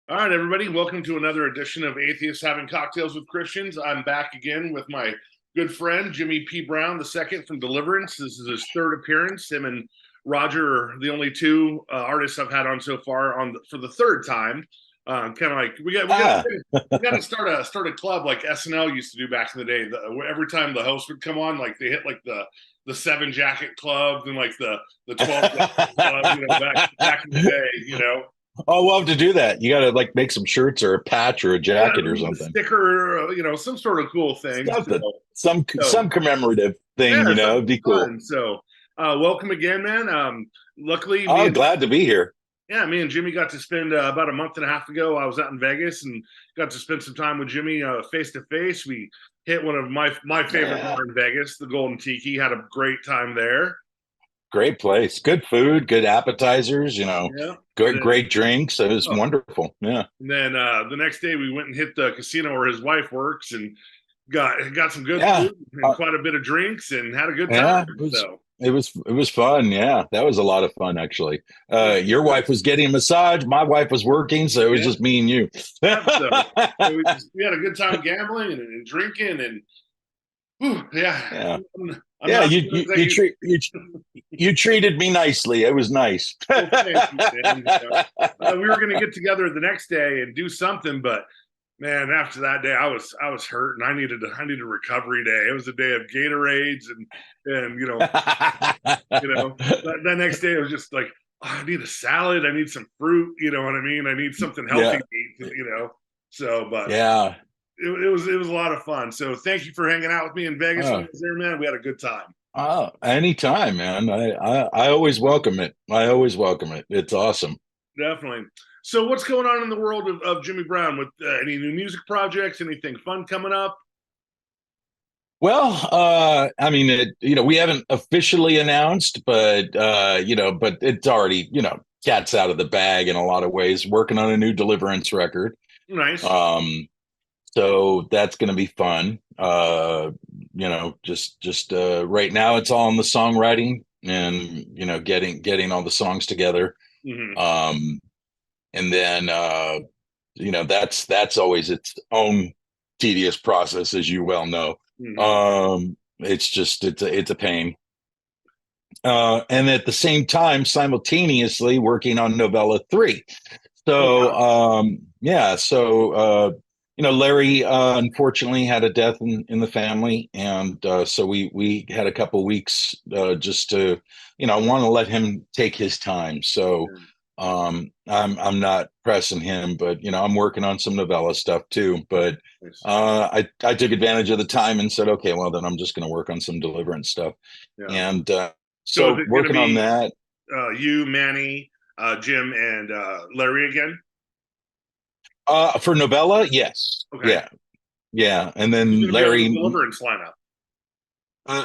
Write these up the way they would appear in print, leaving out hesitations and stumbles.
All right, everybody, welcome to another edition of Atheists Having Cocktails with Christians. I'm back again with my good friend, Jimmy P. Brown II from Deliverance. This is his third appearance. Him and Roger are the only two artists I've had on so far for the third time. Kind of like we got to start a club like SNL used to do back in the day. Every time the host would come on, like they hit like the 7 jacket club and like the 12 jacket club, back in the day, Oh, we'll have to do that. You got to like make some shirts or a patch or a jacket or something. Sticker, some sort of cool thing. Some commemorative thing, it'd be cool. Fun. So, welcome again, man. Luckily, glad to be here. Yeah, me and Jimmy got to spend about a month and a half ago. I was out in Vegas and got to spend some time with Jimmy face to face. We hit one of my favorite bars in Vegas, the Golden Tiki. Had a great time there. Great place, good food, good appetizers, great drinks. It was wonderful. Yeah. And then the next day we went and hit the casino where his wife works and got some good food and quite a bit of drinks and had a good time. It was fun. Yeah, that was a lot of fun actually. Your wife was getting a massage. My wife was working, so it was just me and you. We had a good time gambling and drinking and. You treated me nicely. It was nice. Well, thank you, man. We were going to get together the next day and do something, but man, after that day, I was hurt and I needed a recovery day. It was a day of Gatorades and that next day it was just like, I need a salad. I need some fruit. You know what I mean? I need something healthy to eat. So, but yeah. It was a lot of fun. So thank you for hanging out with me in Vegas when I was there, man. We had a good time. Oh, anytime, man. I always welcome it. It's awesome. Definitely. So what's going on in the world of Jimmy Brown with any new music projects, anything fun coming up? Well, we haven't officially announced, but it's already, cat's out of the bag in a lot of ways, working on a new Deliverance record. Nice. So that's going to be fun. Just right now it's all in the songwriting and, getting all the songs together. Mm-hmm. And then, that's always its own tedious process, as you well know. Mm-hmm. It's a pain. And at the same time, simultaneously working on Novella 3. So, Larry unfortunately had a death in the family, and so we had a couple weeks just to, want to let him take his time. So I'm not pressing him, but I'm working on some novella stuff too. But I took advantage of the time and said, okay, well then I'm just going to work on some Deliverance stuff, and so working on that. You, Manny, Jim, and Larry again. For novella, yes. Okay. Yeah, and then Larry. Deliverance lineup.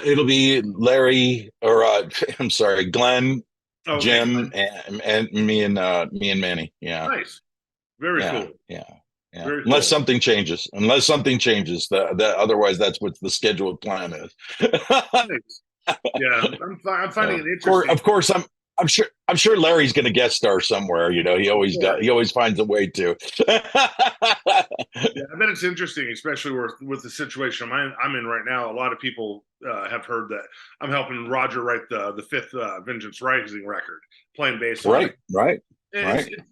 It'll be Larry, or I'm sorry, Glenn, Jim, and me and Manny. Yeah. Nice. Very cool. Yeah. Very Unless something changes. That otherwise that's what the scheduled plan is. Nice. Yeah, I'm finding it interesting. Of course, I'm sure Larry's going to guest star somewhere. He always finds a way to. Yeah, I bet it's interesting, especially with the situation I'm in right now. A lot of people have heard that I'm helping Roger write the fifth Vengeance Rising record, playing bass. Right.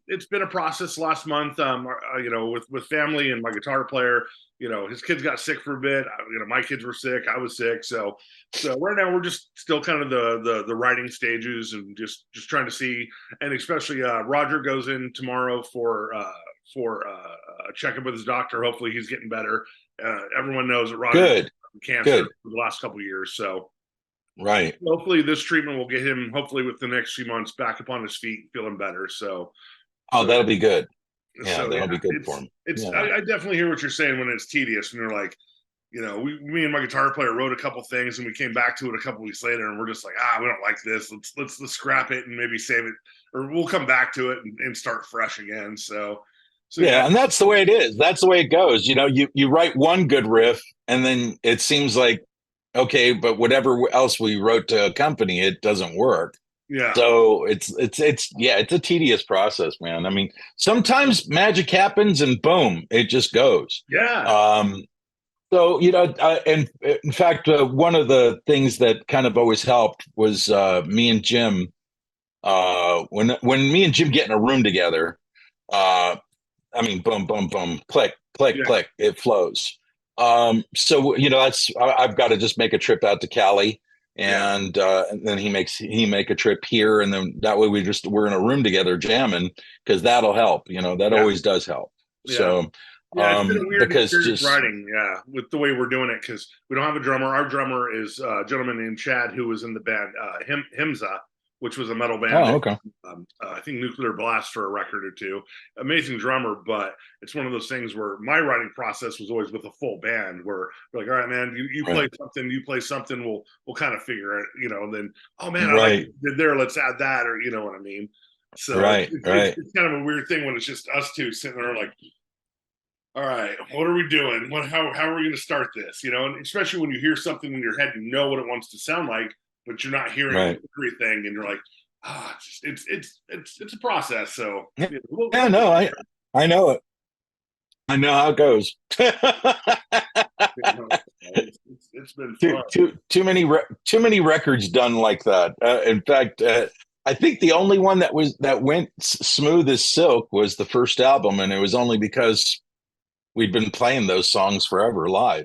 It's been a process last month. With family and my guitar player. His kids got sick for a bit. My kids were sick. I was sick. So right now we're just still kind of the writing stages and just trying to see. And especially Roger goes in tomorrow for a checkup with his doctor. Hopefully he's getting better. Everyone knows that Roger had cancer for the last couple of years. So right. Hopefully this treatment will get him, hopefully with the next few months, back up on his feet, feeling better. That'll be good. Yeah, that'll be good for him. I definitely hear what you're saying when it's tedious and you're like, me and my guitar player wrote a couple things, and we came back to it a couple weeks later, and we're just like, we don't like this. Let's scrap it and maybe save it, or we'll come back to it and start fresh again. So yeah, and that's the way it is. That's the way it goes. You write one good riff, and then it seems like, okay, but whatever else we wrote to accompany it doesn't work. Yeah. So it's a tedious process, man. I mean, sometimes magic happens and boom, it just goes. Yeah. So and in fact, one of the things that kind of always helped was me and Jim. When me and Jim get in a room together, I mean, boom, boom, boom, click, click, click, it flows. So I've got to just make a trip out to Cali, and then he make a trip here, and then that way we're in a room together jamming, because that'll help. That always does help. Yeah. So it's been a weird because just writing, with the way we're doing it, because we don't have a drummer. Our drummer is a gentleman named Chad, who was in the band Himza, which was a metal band. Oh, okay. I think Nuclear Blast for a record or two. Amazing drummer, but it's one of those things where my writing process was always with a full band, where we're like, all right, man, you play something, you play something, we'll kind of figure it, and then, oh man, I like it there, let's add that, or you know what I mean. So it's kind of a weird thing when it's just us two sitting there like, all right, what are we doing? How are we going to start this? And especially when you hear something in your head, you know what it wants to sound like, but you're not hearing everything, and you're like, it's a process. So I know it. I know how it goes. It's been fun. Too many records done like that. In fact, I think the only one that went smooth as silk was the first album, and it was only because we'd been playing those songs forever live.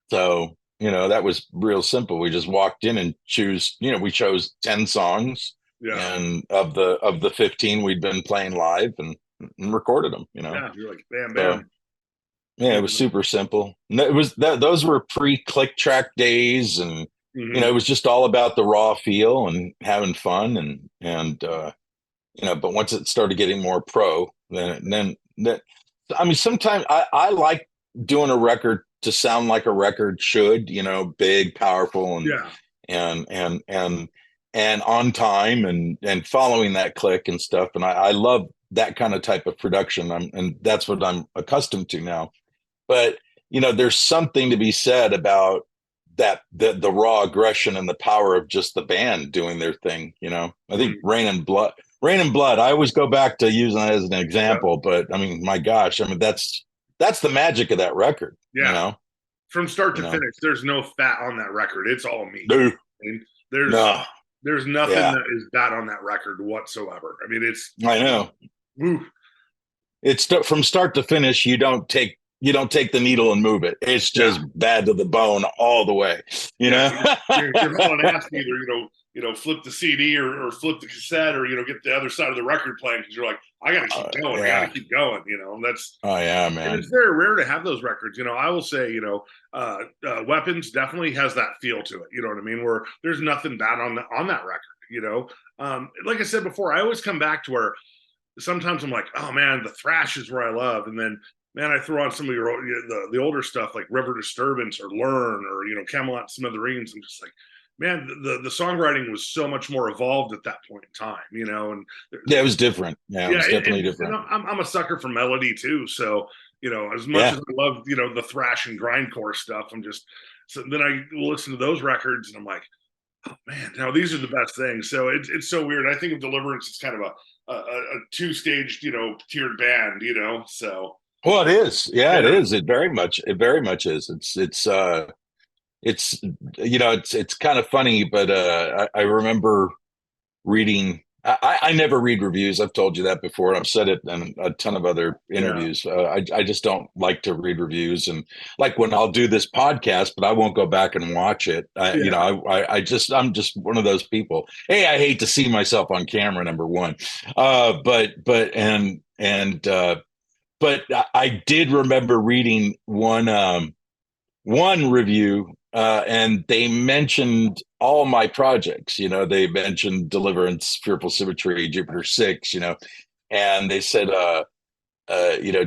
So that was real simple. We just walked in and we chose 10 songs, and of the 15 we'd been playing live and recorded them. Yeah, you're like bam, bam. So, yeah, it was super simple. It was those were pre-click track days, and it was just all about the raw feel and having fun, and but once it started getting more pro, then I mean, sometimes I like doing a record to sound like a record should, big, powerful, and on time, and following that click and stuff. And I love that kind of type of production. And that's what I'm accustomed to now. But there's something to be said about that, the raw aggression and the power of just the band doing their thing. I think Rain and Blood. I always go back to using that as an example, but I mean, my gosh, I mean, that's the magic of that record. Yeah. From start to finish, there's no fat on that record. It's all meat. No. There's nothing that is bad on that record whatsoever. I mean, I know. Woo. It's from start to finish. You don't take the needle and move it. It's just bad to the bone all the way. You're hauling ass either, flip the CD or flip the cassette, or get the other side of the record playing, because you're like, I gotta keep going. I gotta keep going. That's man. And it's very rare to have those records. I will say, Weapons definitely has that feel to it. You know what I mean? Where there's nothing bad on that record. Like I said before, I always come back to where sometimes I'm like, oh man, the thrash is where I love, and then, man, I throw on some of the older stuff like River Disturbance or Learn or Camelot Smithereens. I'm just like, man, the songwriting was so much more evolved at that point in time, and it was different. Yeah, it was definitely different. I'm a sucker for melody too, so as much as I love the thrash and grindcore stuff, so then I listen to those records and I'm like, oh man, now these are the best things. So it's so weird. I think of Deliverance as kind of a two-staged tiered band, so. Well, it is. Yeah, it is. It very much is. It's kind of funny, but I remember reading. I never read reviews. I've told you that before, and I've said it in a ton of other interviews. I just don't like to read reviews, and like when I'll do this podcast, but I won't go back and watch it. I'm just one of those people. Hey, I hate to see myself on camera. Number one, but I did remember reading one review, and they mentioned all my projects. They mentioned Deliverance, Fearful Symmetry, Jupiter 6, and they said,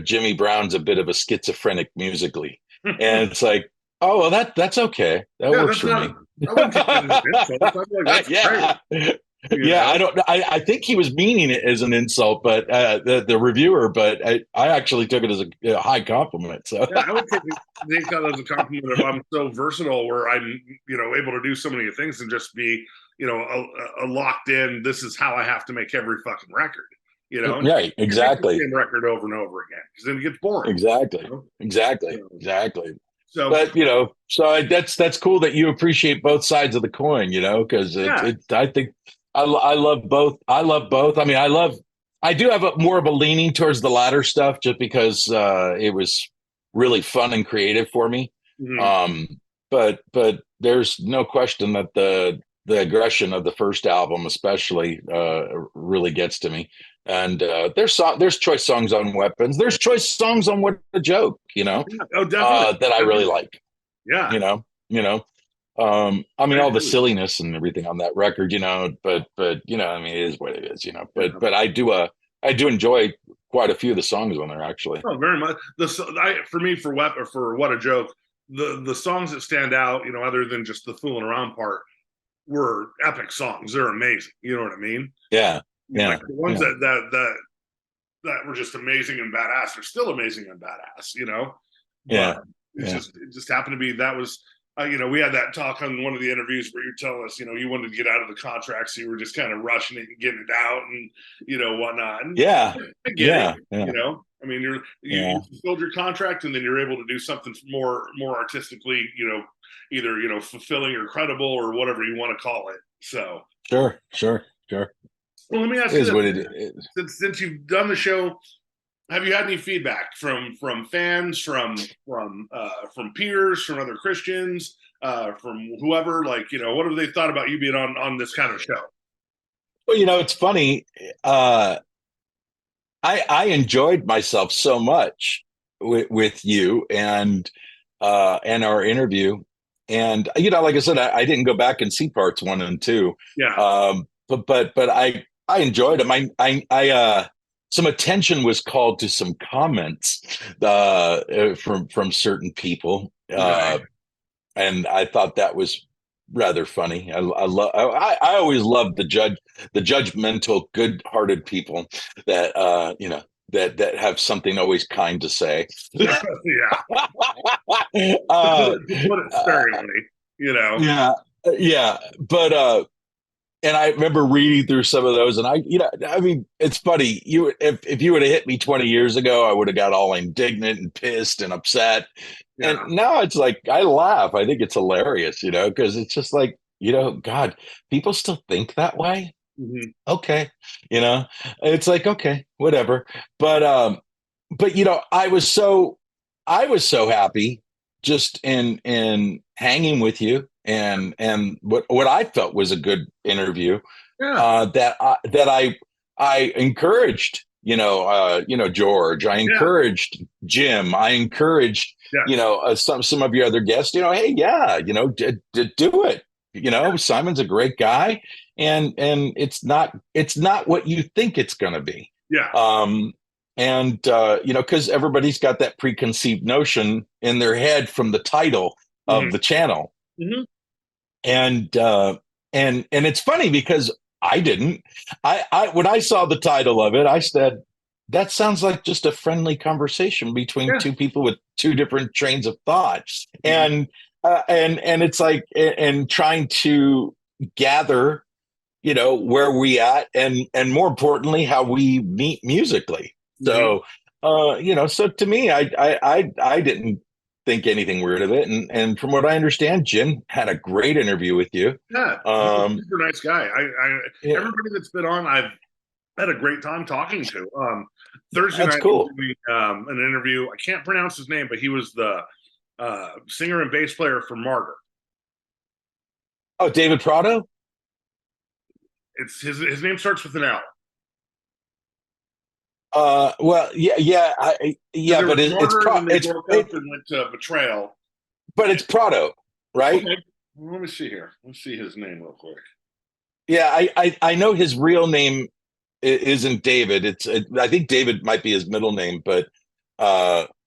Jimmy Brown's a bit of a schizophrenic musically. And it's like, Oh, well, that's okay. That Yeah, works that's for not. me. I wouldn't take that as an insult. I'm like, that's great. Yeah. You Yeah, know. I don't. I think he was meaning it as an insult, but the reviewer. But I actually took it as a high compliment. So Yeah, I would take that as a compliment if I'm so versatile, where I'm able to do so many things and just be a locked in. This is how I have to make every fucking record. And right, you can make the exactly, same record over and over again because then it gets boring. exactly, You know? exactly, So, exactly. so But that's cool that you appreciate both sides of the coin. Because yeah, I think I love both. I love both. I mean, I do have more of a leaning towards the latter stuff, just because it was really fun and creative for me. mhm. Um, but there's no question that the aggression of the first album, especially, really gets to me. And there's choice songs on Weapons. There's choice songs on What a Joke. Yeah. Oh, definitely, That I really definitely. like. Yeah, You know, you know. I mean, I all the agree. silliness and everything on that record, but I mean, it is what it is. Yeah. But I do enjoy quite a few of the songs on there, actually. Oh, very much. For me, for what a joke. The songs that stand out, other than just the fooling around part, were epic songs. They're amazing. You know what I mean? Yeah, Like yeah, the ones yeah, that were just amazing and badass are still amazing and badass. But yeah, yeah. it just happened to be that was we had that talk on one of the interviews where you're telling us you wanted to get out of the contract, so you were just kind of rushing it and getting it out and whatnot. And Yeah, I get it. yeah, yeah, I mean, you yeah, fulfilled your contract, and then you're able to do something more artistically, either fulfilling or credible or whatever you want to call it. So, sure, sure, sure. well, let me ask It you is this: what it is. since you've done the show, have you had any feedback from fans, from peers, from other Christians, from whoever? Like, what have they thought about you being on this kind of show? Well, it's funny. I enjoyed myself so much with you and our interview, and like I said, I didn't go back and see parts 1 and 2, Yeah, but I enjoyed them. Some attention was called to some comments from certain people, okay, and I thought that was rather funny. I always loved the judgmental, good-hearted people that that have something always kind to say. yeah, to put uh, it to put it sparingly, yeah, yeah, but and I remember reading through some of those, and I mean, it's funny. If you would have hit me 20 years ago, I would have got all indignant and pissed and upset. And yeah, now it's like I laugh. I think it's hilarious, because it's just like, God, people still think that way. hmm Okay, you know, it's like, okay, whatever. But I was so happy just in hanging with you, and what I felt was a good interview, yeah, that I encouraged, George. I yeah, encouraged Jim. I encouraged, yes, some of your other guests. Hey, yeah, do it. Simon's a great guy, and it's not what you think it's going to be. yeah, Um, and because everybody's got that preconceived notion in their head from the title hmm of the channel, hmm and it's funny because I didn't. I when I saw the title of it, I said, that sounds like just a friendly conversation between yeah, two people with two different trains of thought. hmm And it's like, and trying to gather, where we at, and more importantly, how we meet musically. hmm So, so to me, I didn't think anything weird of it. And from what I understand, Jim had a great interview with you. yeah. He's a Um, super nice guy. yeah, Everybody that's been on, I've had a great time talking to. Thursday that's night he was cool. doing an interview. I can't pronounce his name, but he was the singer and bass player for Martyr. Oh, David Prado. It's his name starts with an L. Well, yeah, yeah, Because yeah, there but was Martyr, and then they broke up it, and went to Betrayal. but it's Prado, right? Okay, well, let me see here. Let's see his name real quick. Yeah, I know his real name isn't David. I think David might be his middle name, but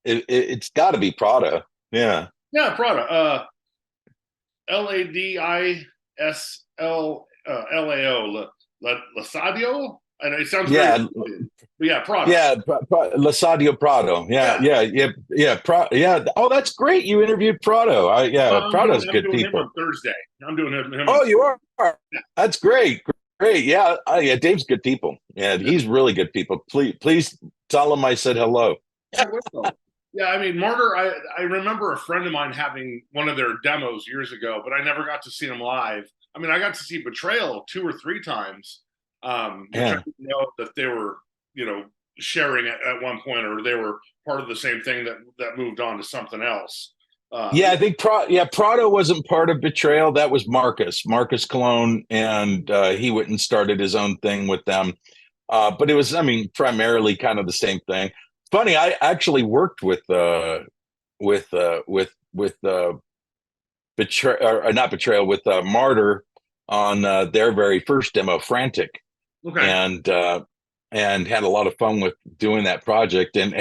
it's got to be Prado. Yeah. Yeah, Prada. LADISLLAO. Lasadio. And it sounds very Yeah, Italian. But yeah, Prada. yeah, Lasadio Prado. Yeah, Yeah. yeah. Oh, that's great. You interviewed Prado. Yeah, Prado's I'm good doing him people. on Thursday. I'm doing him on Oh, you are. yeah. That's great. Great. Yeah, yeah. Dave's good people. Yeah, he's really good people. Please tell him I said hello. I will. Yeah, I mean, Martyr, I remember a friend of mine having one of their demos years ago, but I never got to see them live. I mean, I got to see Betrayal 2 or 3 times, which I Yeah. didn't know that they were, sharing at one point, or they were part of the same thing that moved on to something else. Yeah, I think Prado wasn't part of Betrayal. That was Marcus Cologne, and he went and started his own thing with them. But it was, I mean, primarily kind of the same thing. Funny, I actually worked with not Betrayal, with Martyr on their very first demo, Frantic, Okay. and had a lot of fun with doing that project. And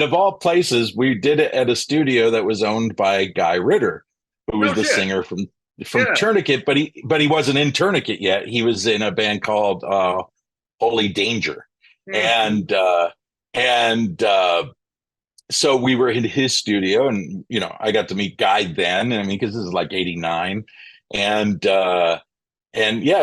of all places, we did it at a studio that was owned by Guy Ritter, who was No the shit. singer from Yeah. Tourniquet, but he wasn't in Tourniquet yet. He was in a band called Holy Danger, Mm-hmm. and so we were in his studio, and I got to meet Guy then. I mean, because this is like '89, and yeah,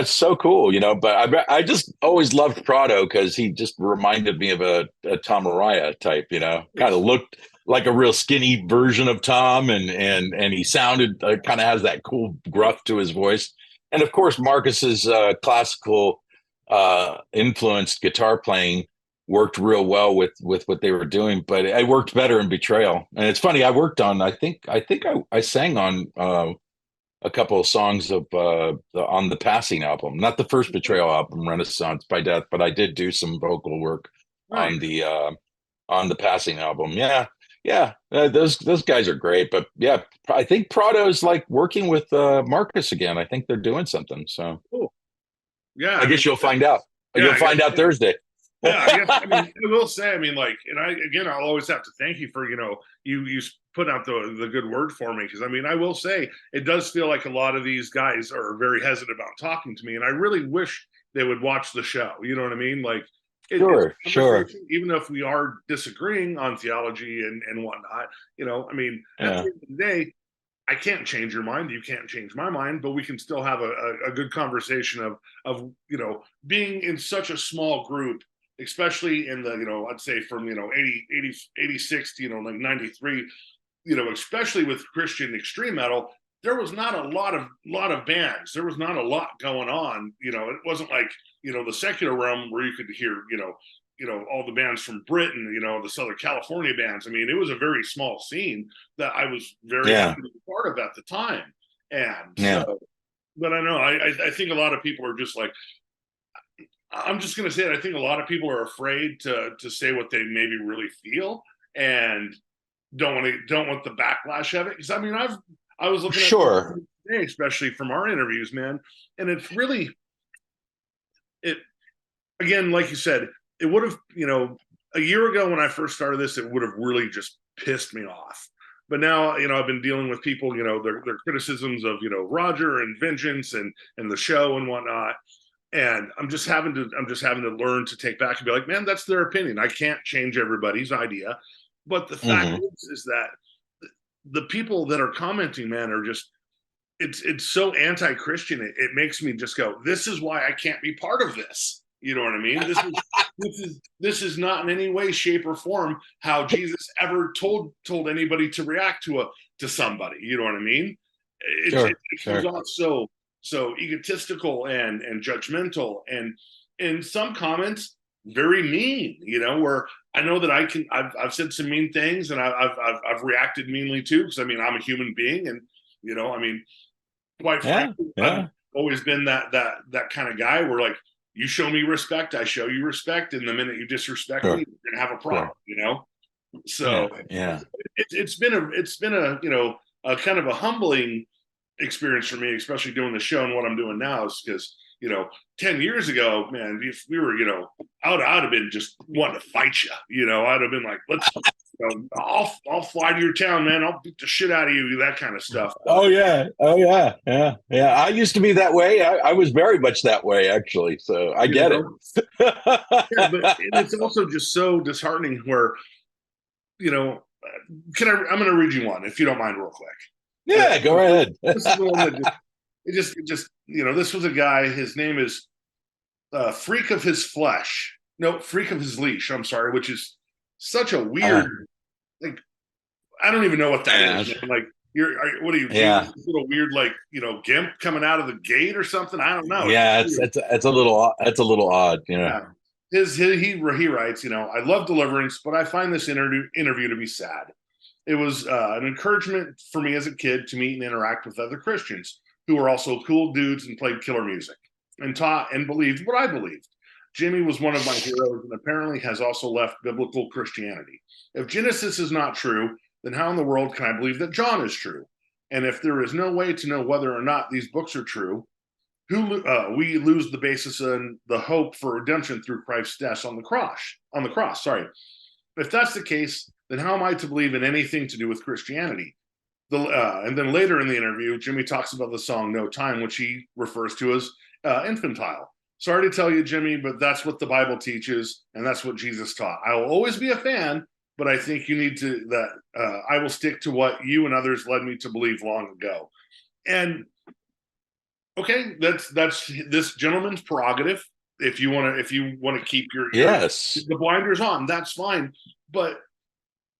it's so cool, But I just always loved Prado because he just reminded me of a Tom Araya type, kind of looked like a real skinny version of Tom, and he sounded kind of has that cool gruff to his voice, and of course Marcus's classical influenced guitar playing worked real well with what they were doing, but it worked better in Betrayal. And it's funny, I worked on, I sang on a couple of songs of on the Passing album, not the first Betrayal album, Renaissance by Death, but I did do some vocal work on Nice. the Passing album. Yeah, yeah, those guys are great. But yeah, I think Prado's like working with Marcus again. I think they're doing something. So Cool. Yeah, I I mean, guess you'll find out. yeah, You'll I guess. find out Thursday. Yeah, I guess. I mean, I will say, I mean, like, and I'll always have to thank you for, you put out the good word for me, because I mean, I will say it does feel like a lot of these guys are very hesitant about talking to me, and I really wish they would watch the show. You know what I mean? Like, it's Sure, a sure. conversation, even if we are disagreeing on theology and whatnot. I mean, at the Yeah, end of the day, I can't change your mind. You can't change my mind, but we can still have a good conversation of being in such a small group, especially in the I'd say from 86 to like 93, especially with Christian extreme metal. There was not a lot of bands. There was not a lot going on. It wasn't like the secular realm where you could hear all the bands from Britain, the Southern California bands. I mean, it was a very small scene that I was very yeah, happy to be part of at the time. And yeah. so, but I know I think a lot of people are just like, I'm just going to say it. I think a lot of people are afraid to say what they maybe really feel, and don't want the backlash of it. Because I mean, I was looking at Sure. today, especially from our interviews, man, and it's really it again, like you said, it would have, a year ago when I first started this, it would have really just pissed me off. But now, I've been dealing with people, their criticisms of, Roger and Vengeance and the show and whatnot. And I'm just having to learn to take back and be like, man, that's their opinion. I can't change everybody's idea. But the fact Hmm. is that the people that are commenting, man, are just it's so anti-Christian. It makes me just go, this is why I can't be part of this. You know what I mean? This is not in any way, shape, or form how Jesus ever told anybody to react to somebody. You know what I mean? It Sure, comes sure. off so egotistical and judgmental, and in some comments very mean. Where I know that I've said some mean things, and I've reacted meanly too, because I mean I'm a human being, and I mean, quite Yeah, frankly, I've yeah, always been that kind of guy where, like, you show me respect, I show you respect, and the minute you disrespect me, sure, you're gonna have a sure. problem. Yeah, So yeah. it's been a kind of a humbling experience for me, especially doing the show and what I'm doing now, is because 10 years ago, man, if we were I'd have been just wanting to fight you. I'd have been like, let's I'll fly to your town, man. I'll beat the shit out of you, that kind of stuff. Oh yeah. I used to be that way. I was very much that way, actually. So I get it. Yeah, but it's also just so disheartening where, I'm going to read you one, if you don't mind, real quick. Yeah, go ahead. This is the one that this was a guy, his name is Freak of His Flesh. No, Freak of His Leash, I'm sorry, which is such a weird, like, I don't even know what that is, man. Like, what are you, this little weird, like, gimp coming out of the gate or something? I don't know. Yeah, it's a little odd, Yeah. He writes, I love Deliverance, but I find this interview to be sad. It was an encouragement for me as a kid to meet and interact with other Christians who were also cool dudes and played killer music and taught and believed what I believed. Jimmy was one of my heroes and apparently has also left biblical Christianity. If Genesis is not true, then how in the world can I believe that John is true? And if there is no way to know whether or not these books are true, we lose the basis and the hope for redemption through Christ's death on the cross. Sorry. If that's the case, then how am I to believe in anything to do with Christianity? And then later in the interview, Jimmy talks about the song No Time, which he refers to as infantile. Sorry to tell you, Jimmy, but that's what the Bible teaches, and that's what Jesus taught. I will always be a fan, but I think you need to, I will stick to what you and others led me to believe long ago. And okay, that's this gentleman's prerogative. If you want to keep the blinders on, that's fine. But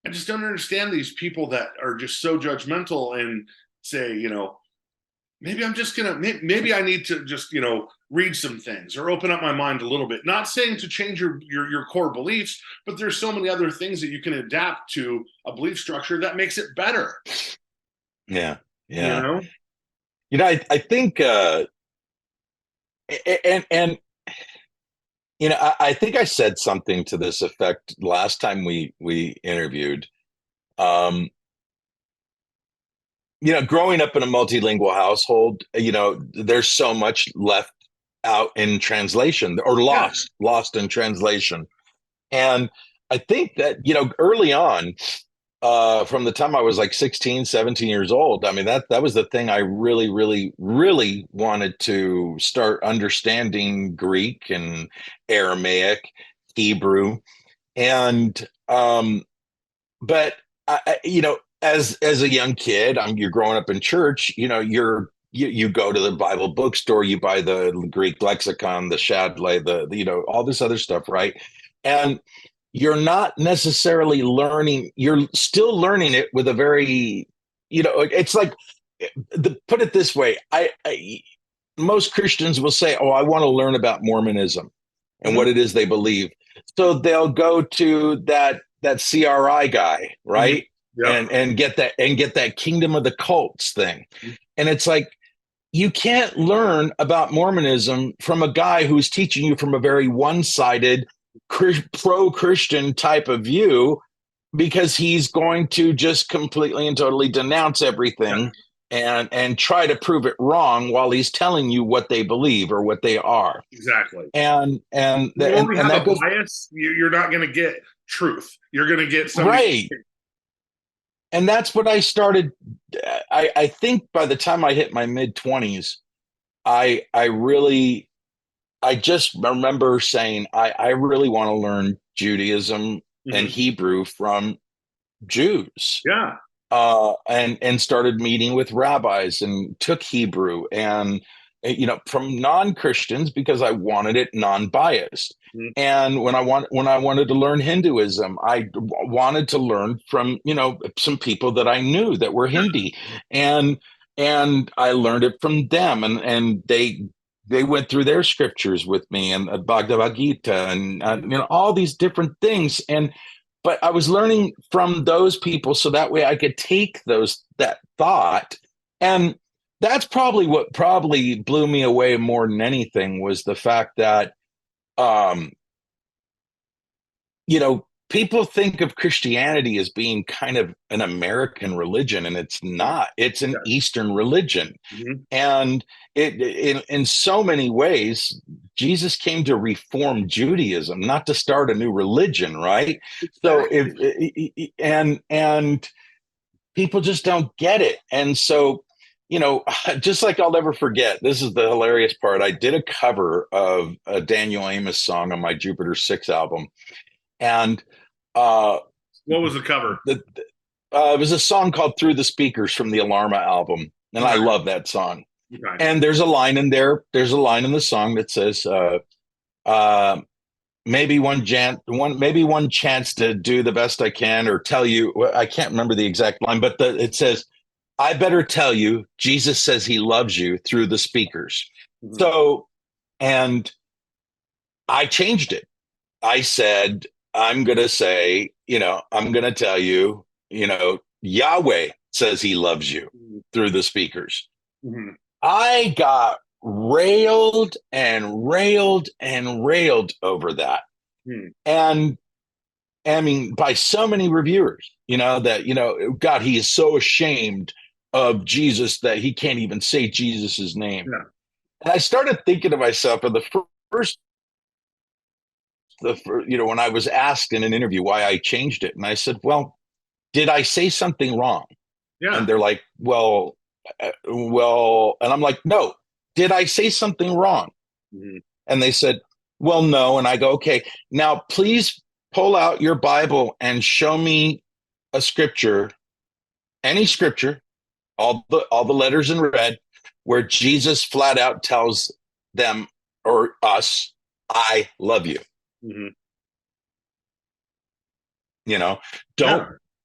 I just don't understand these people that are just so judgmental and say, maybe I need to just, read some things or open up my mind a little bit. Not saying to change your core beliefs, but there's so many other things that you can adapt to a belief structure that makes it better. Yeah. I think, I think I said something to this effect last time we interviewed. Growing up in a multilingual household, there's so much left out in translation or lost in translation. And I think that, early on, from the time I was like 16, 17 years old, I mean, that was the thing I really, really, really wanted to start understanding Greek and Aramaic, Hebrew. And, but as a young kid, you're growing up in church, you go to the Bible bookstore, you buy the Greek lexicon, the Shadley, all this other stuff, right? And you're not necessarily learning, you're still learning it with a very, it's like, put it this way, most Christians will say, oh, I want to learn about Mormonism and what it is they believe. So they'll go to that CRI guy, right? Mm-hmm. And get that Kingdom of the Cults thing. Mm-hmm. And it's like, you can't learn about Mormonism from a guy who's teaching you from a very one-sided pro-Christian type of view, because he's going to just completely and totally denounce everything and try to prove it wrong while he's telling you what they believe or what they are. Exactly. And that goes, bias, you're not going to get truth. You're going to get something. Right. And that's what I started. I think by the time I hit my mid-20s, I just remember saying, I really want to learn Judaism and Hebrew from Jews. Yeah. And started meeting with rabbis and took Hebrew and, from non-Christians, because I wanted it non-biased. Mm-hmm. And when I wanted to learn Hinduism, I wanted to learn from, some people that I knew that were Hindi, and I learned it from them, and they went through their scriptures with me, and Bhagavad Gita, and all these different things. But I was learning from those people so that way I could take that thought. And that's probably what blew me away more than anything, was the fact that, people think of Christianity as being kind of an American religion, and it's not. It's an Eastern religion. Mm-hmm. And in so many ways, Jesus came to reform Judaism, not to start a new religion, right? So and people just don't get it. And so, just like I'll never forget, this is the hilarious part. I did a cover of a Daniel Amos song on my Jupiter 6 album. And what was the cover? It was a song called Through the Speakers from the Alarma album. And I love that song. Okay. And there's a line in there. There's a line in the song that says, maybe one chance to do the best I can or tell you. I can't remember the exact line, but it says, I better tell you, Jesus says he loves you through the speakers. Mm-hmm. So, and I changed it. I said, I'm going to say, I'm going to tell you, Yahweh says he loves you through the speakers. Mm-hmm. I got railed and railed and railed over that. And I mean, by so many reviewers, that, God, he is so ashamed of Jesus that he can't even say Jesus's name. Yeah. And I started thinking to myself, in the first, when I was asked in an interview why I changed it, and I said, well, did I say something wrong? Yeah. And they're like, well, and I'm like, no, did I say something wrong? Mm-hmm. And they said, well, no. And I go, okay, now please pull out your Bible and show me a scripture, any scripture, all the letters in red, where Jesus flat out tells them or us, I love you. Mm-hmm.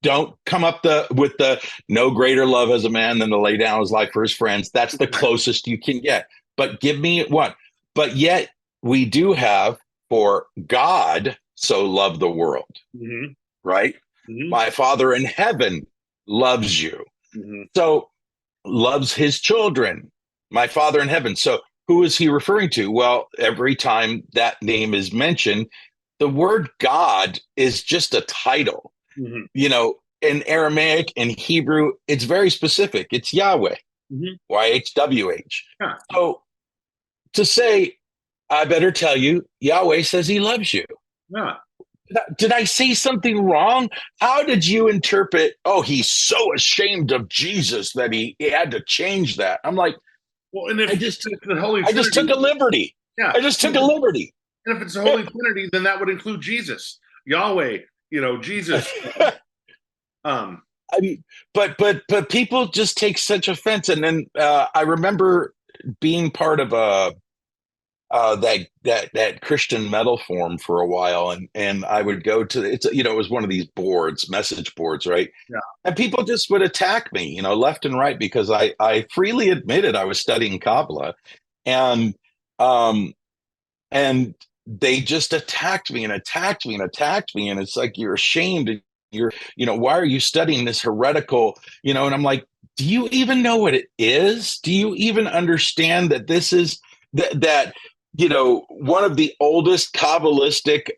Don't come up with the no greater love as a man than to lay down his life for his friends. That's the closest you can get. But give me one. But yet we do have, for God so loved the world, mm-hmm. right? Mm-hmm. My Father in heaven loves you. Mm-hmm. So loves his children, my Father in heaven. So who is he referring to? Well, every time that name is mentioned, the word God is just a title. Mm-hmm. In Aramaic and Hebrew, it's very specific. It's Yahweh, mm-hmm. YHWH. Yeah. So to say, I better tell you, Yahweh says he loves you. Yeah. Did I say something wrong? How did you interpret, oh, he's so ashamed of Jesus that he had to change that? I'm like, well, and if I just took a liberty. Yeah. I just took a liberty. And if it's the Holy Trinity, then that would include Jesus, Yahweh, Jesus. I mean, but people just take such offense. And then I remember being part of that Christian metal forum for a while, and I would go to it was one of these boards, message boards, right? Yeah. And people just would attack me, left and right, because I freely admitted I was studying Kabbalah, and they just attacked me and attacked me and attacked me, and it's like, you're ashamed. You're, why are you studying this heretical, and I'm like, do you even know what it is? Do you even understand that this is that one of the oldest Kabbalistic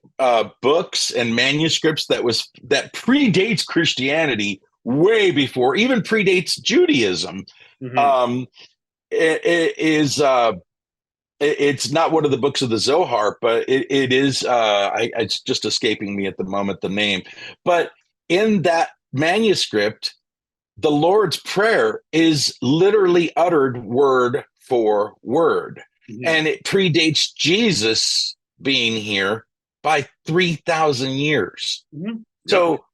books and manuscripts that predates Christianity, way before, even predates Judaism. Mm-hmm. It's not one of the books of the Zohar, but it is. It's just escaping me at the moment, the name. But in that manuscript, the Lord's Prayer is literally uttered word for word. Mm-hmm. And it predates Jesus being here by 3,000 years. Mm-hmm. So,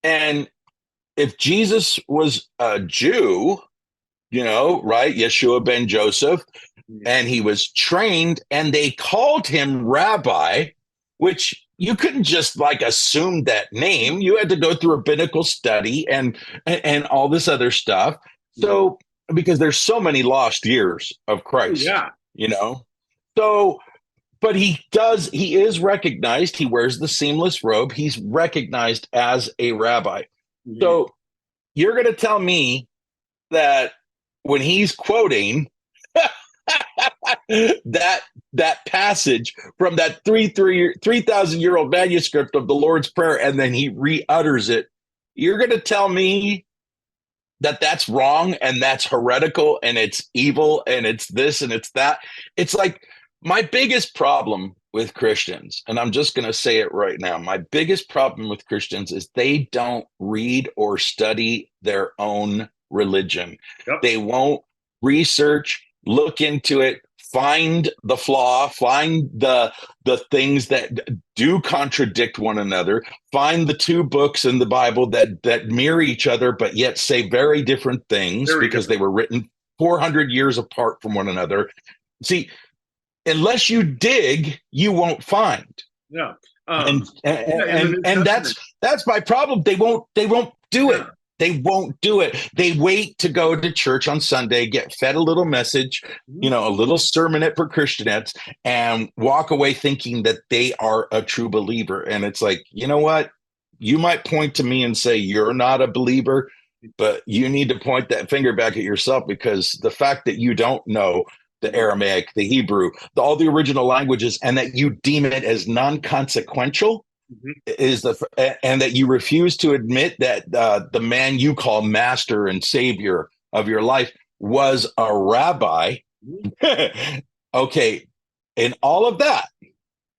and if Jesus was a Jew, right, Yeshua ben Joseph, and he was trained, and they called him rabbi, which you couldn't just assume that name. You had to go through rabbinical study and all this other stuff. So, because there's so many lost years of Christ. Yeah. So, but he is recognized. He wears the seamless robe. He's recognized as a rabbi. Mm-hmm. So you're going to tell me that when he's quoting that passage from that 3,000-year-old manuscript of the Lord's Prayer, and then he re-utters it. You're going to tell me that that's wrong and that's heretical and it's evil and it's this and it's that? It's like my biggest problem with Christians, and I'm just going to say it right now, my biggest problem with Christians is they don't read or study their own religion. Yep. They won't research, look into it, find the flaw, find the things that do contradict one another, find the two books in the Bible that mirror each other, but yet say very different things because they were written 400 years apart from one another. See, unless you dig, you won't find. Yeah. And that's my problem. They won't do it. They won't do it. They wait to go to church on Sunday, get fed a little message, a little sermonette for Christianettes, and walk away thinking that they are a true believer. And it's like, you know what? You might point to me and say you're not a believer, but you need to point that finger back at yourself, because the fact that you don't know the Aramaic, the Hebrew, all the original languages, and that you deem it as non-consequential, and that you refuse to admit that the man you call master and savior of your life was a rabbi. Okay, in all of that,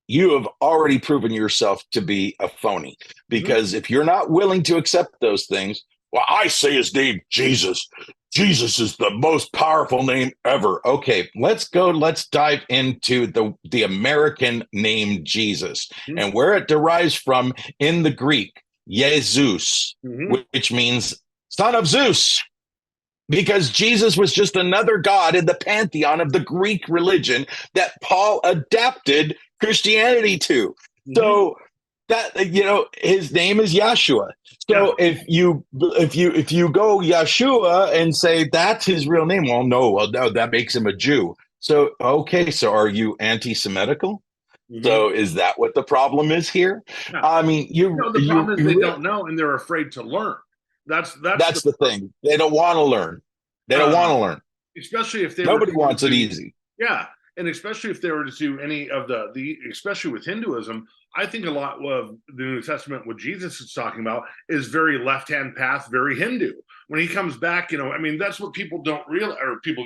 you have already proven yourself to be a phony, because if you're not willing to accept those things, well, I say his name, Jesus. Jesus is the most powerful name ever. Okay, let's dive into the American name Jesus and where it derives from in the Greek, Jesus, which means son of Zeus, because Jesus was just another god in the pantheon of the Greek religion that Paul adapted Christianity to. So that, his name is Yeshua. So if you go Yeshua and say that's his real name, no, that makes him a Jew. So okay, so are you anti-Semitical? So is that what the problem is here? No. I mean, the problem is they don't know and they're afraid to learn. That's the thing. They don't want to learn. They don't want to learn. Especially if nobody wants it easy. Yeah. And especially if they were to do any of the especially with Hinduism, I think a lot of the New Testament, what Jesus is talking about, is very left-hand path, very Hindu. When he comes back, that's what people don't realize, or people,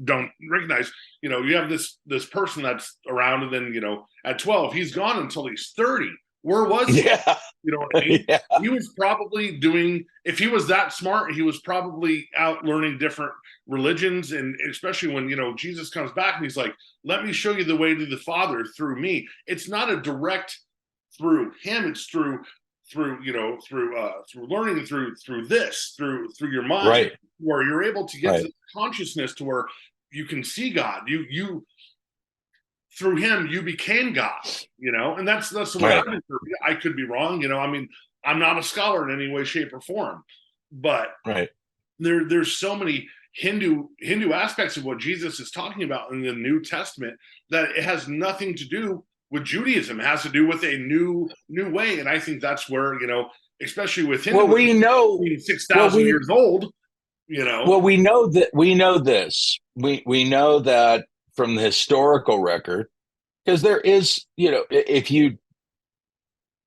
don't recognize. You have this person that's around, and then, at 12, he's gone until he's 30. Where was he? Yeah. You know what I mean? Yeah. He was probably if he was that smart, he was probably out learning different religions. And especially when, Jesus comes back and he's like, let me show you the way to the Father through me. It's not a direct through him. It's through learning, and through your mind, right, where you're able to get to the consciousness to where you can see God. You through him, you became God, and that's the way I interpret it. I could be wrong, I'm not a scholar in any way, shape, or form, but there's so many Hindu aspects of what Jesus is talking about in the New Testament that it has nothing to do with Judaism. It has to do with a new way, and I think that's where, especially with Hindu, we know being 6,000 years old, Well, we know this. We know that from the historical record, because there is,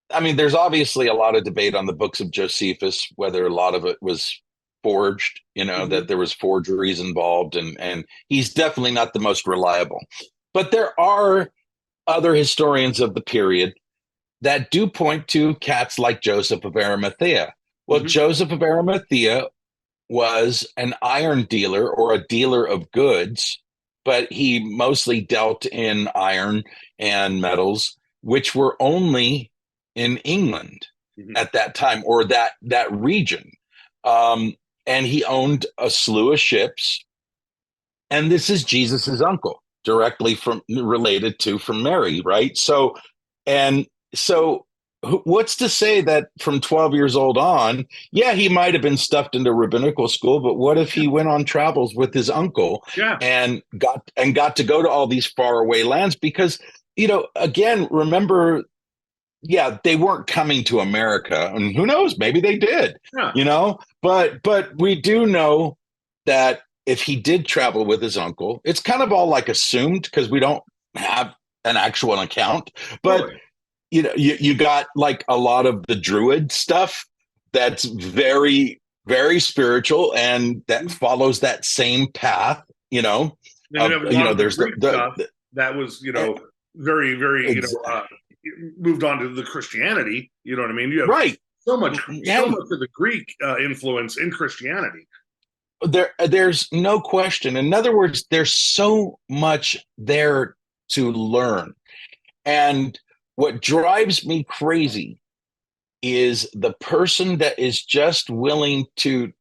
there's obviously a lot of debate on the books of Josephus, whether a lot of it was forged, that there was forgeries involved, and he's definitely not the most reliable. But there are other historians of the period that do point to cats like Joseph of Arimathea. Well, Joseph of Arimathea was an iron dealer, or a dealer of goods, but he mostly dealt in iron and metals, which were only in England at that time, or that region. And he owned a slew of ships. And this is Jesus's uncle, directly related from Mary, right? So what's to say that from 12 years old on, he might have been stuffed into rabbinical school, but what if he went on travels with his uncle and got to go to all these faraway lands? Because, again, remember, they weren't coming to America, and who knows, maybe they did, but we do know that if he did travel with his uncle, it's kind of all like assumed because we don't have an actual account. But Really? you got like a lot of the druid stuff that's very, very spiritual and that follows that same path, Then you have a lot of the there's Greek stuff that was, very, very, moved on to the Christianity. You know what I mean? You have right. so much Hey, of the Greek influence in Christianity. there's no question. In other words, there's so much there to learn. And what drives me crazy is the person that is just willing to,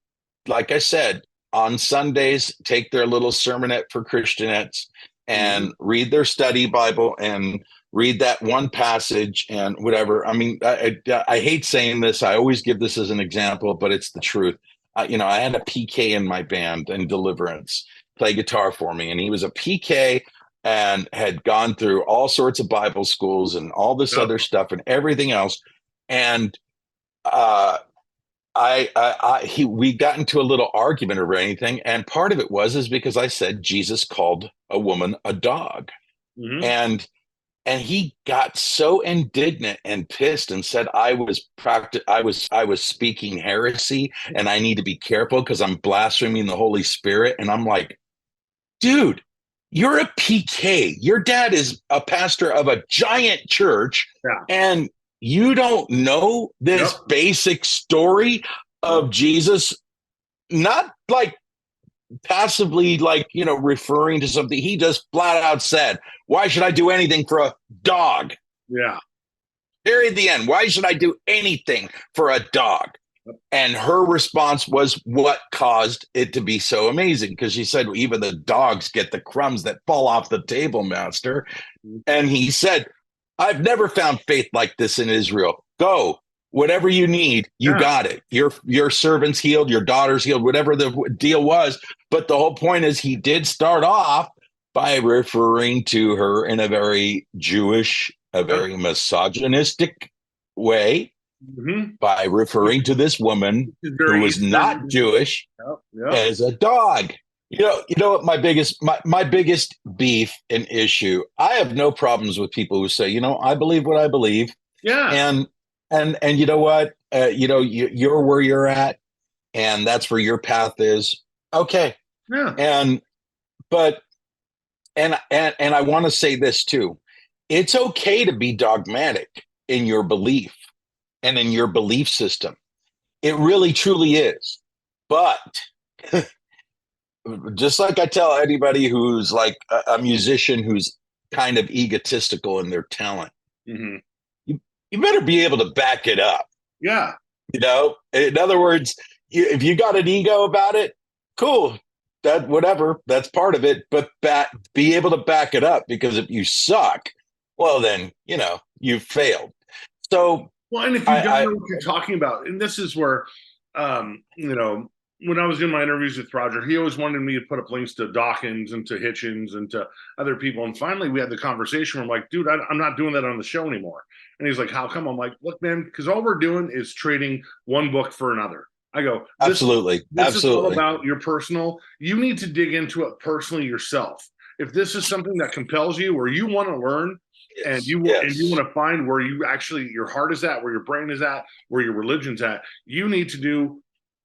like I said, on Sundays, take their little sermonette for Christianettes and read their study Bible and read that one passage and whatever. I mean, I hate saying this. I always give this as an example, but it's the truth. I had a PK in my band in Deliverance play guitar for me, and he was a PK and had gone through all sorts of Bible schools and all this Yep. other stuff and everything else. And we got into a little argument or anything, and part of it was because I said Jesus called a woman a dog, and he got so indignant and pissed and said I was speaking heresy and I need to be careful because I'm blaspheming the Holy Spirit. And I'm like, dude, you're a PK. Your dad is a pastor of a giant church, and you don't know this basic story of Jesus, not like passively, like, referring to something. He just flat out said, why should I do anything for a dog? Yeah. Period. The end. Why should I do anything for a dog? And her response was what caused it to be so amazing, because she said, well, even the dogs get the crumbs that fall off the table, master. And he said, I've never found faith like this in Israel. Go, whatever you need, you got it. Your servant's healed, your daughter's healed, whatever the deal was. But the whole point is he did start off by referring to her in a very Jewish, a very misogynistic way, by referring to this woman who was not Jewish as a dog. You know what my biggest beef and issue, I have no problems with people who say, I believe what I believe. Yeah. And you know what? You're where you're at, and that's where your path is. Okay. Yeah. And I want to say this too. It's okay to be dogmatic in your belief and in your belief system. It really truly is. But just like I tell anybody who's like a musician who's kind of egotistical in their talent, you better be able to back it up. Yeah. In other words, if you got an ego about it, cool. That whatever, that's part of it. But be able to back it up, because if you suck, well, then, you failed. So, well, and if you don't know what you're talking about, and this is where, when I was doing my interviews with Roger, he always wanted me to put up links to Dawkins and to Hitchens and to other people. And finally, we had the conversation where I'm like, dude, I'm not doing that on the show anymore. And he's like, how come? I'm like, look, man, because all we're doing is trading one book for another. I go, absolutely. This is all about your personal. You need to dig into it personally yourself. If this is something that compels you, or you want to learn, and you want to find where you actually your heart is at, where your brain is at, where your religion's at, you need to do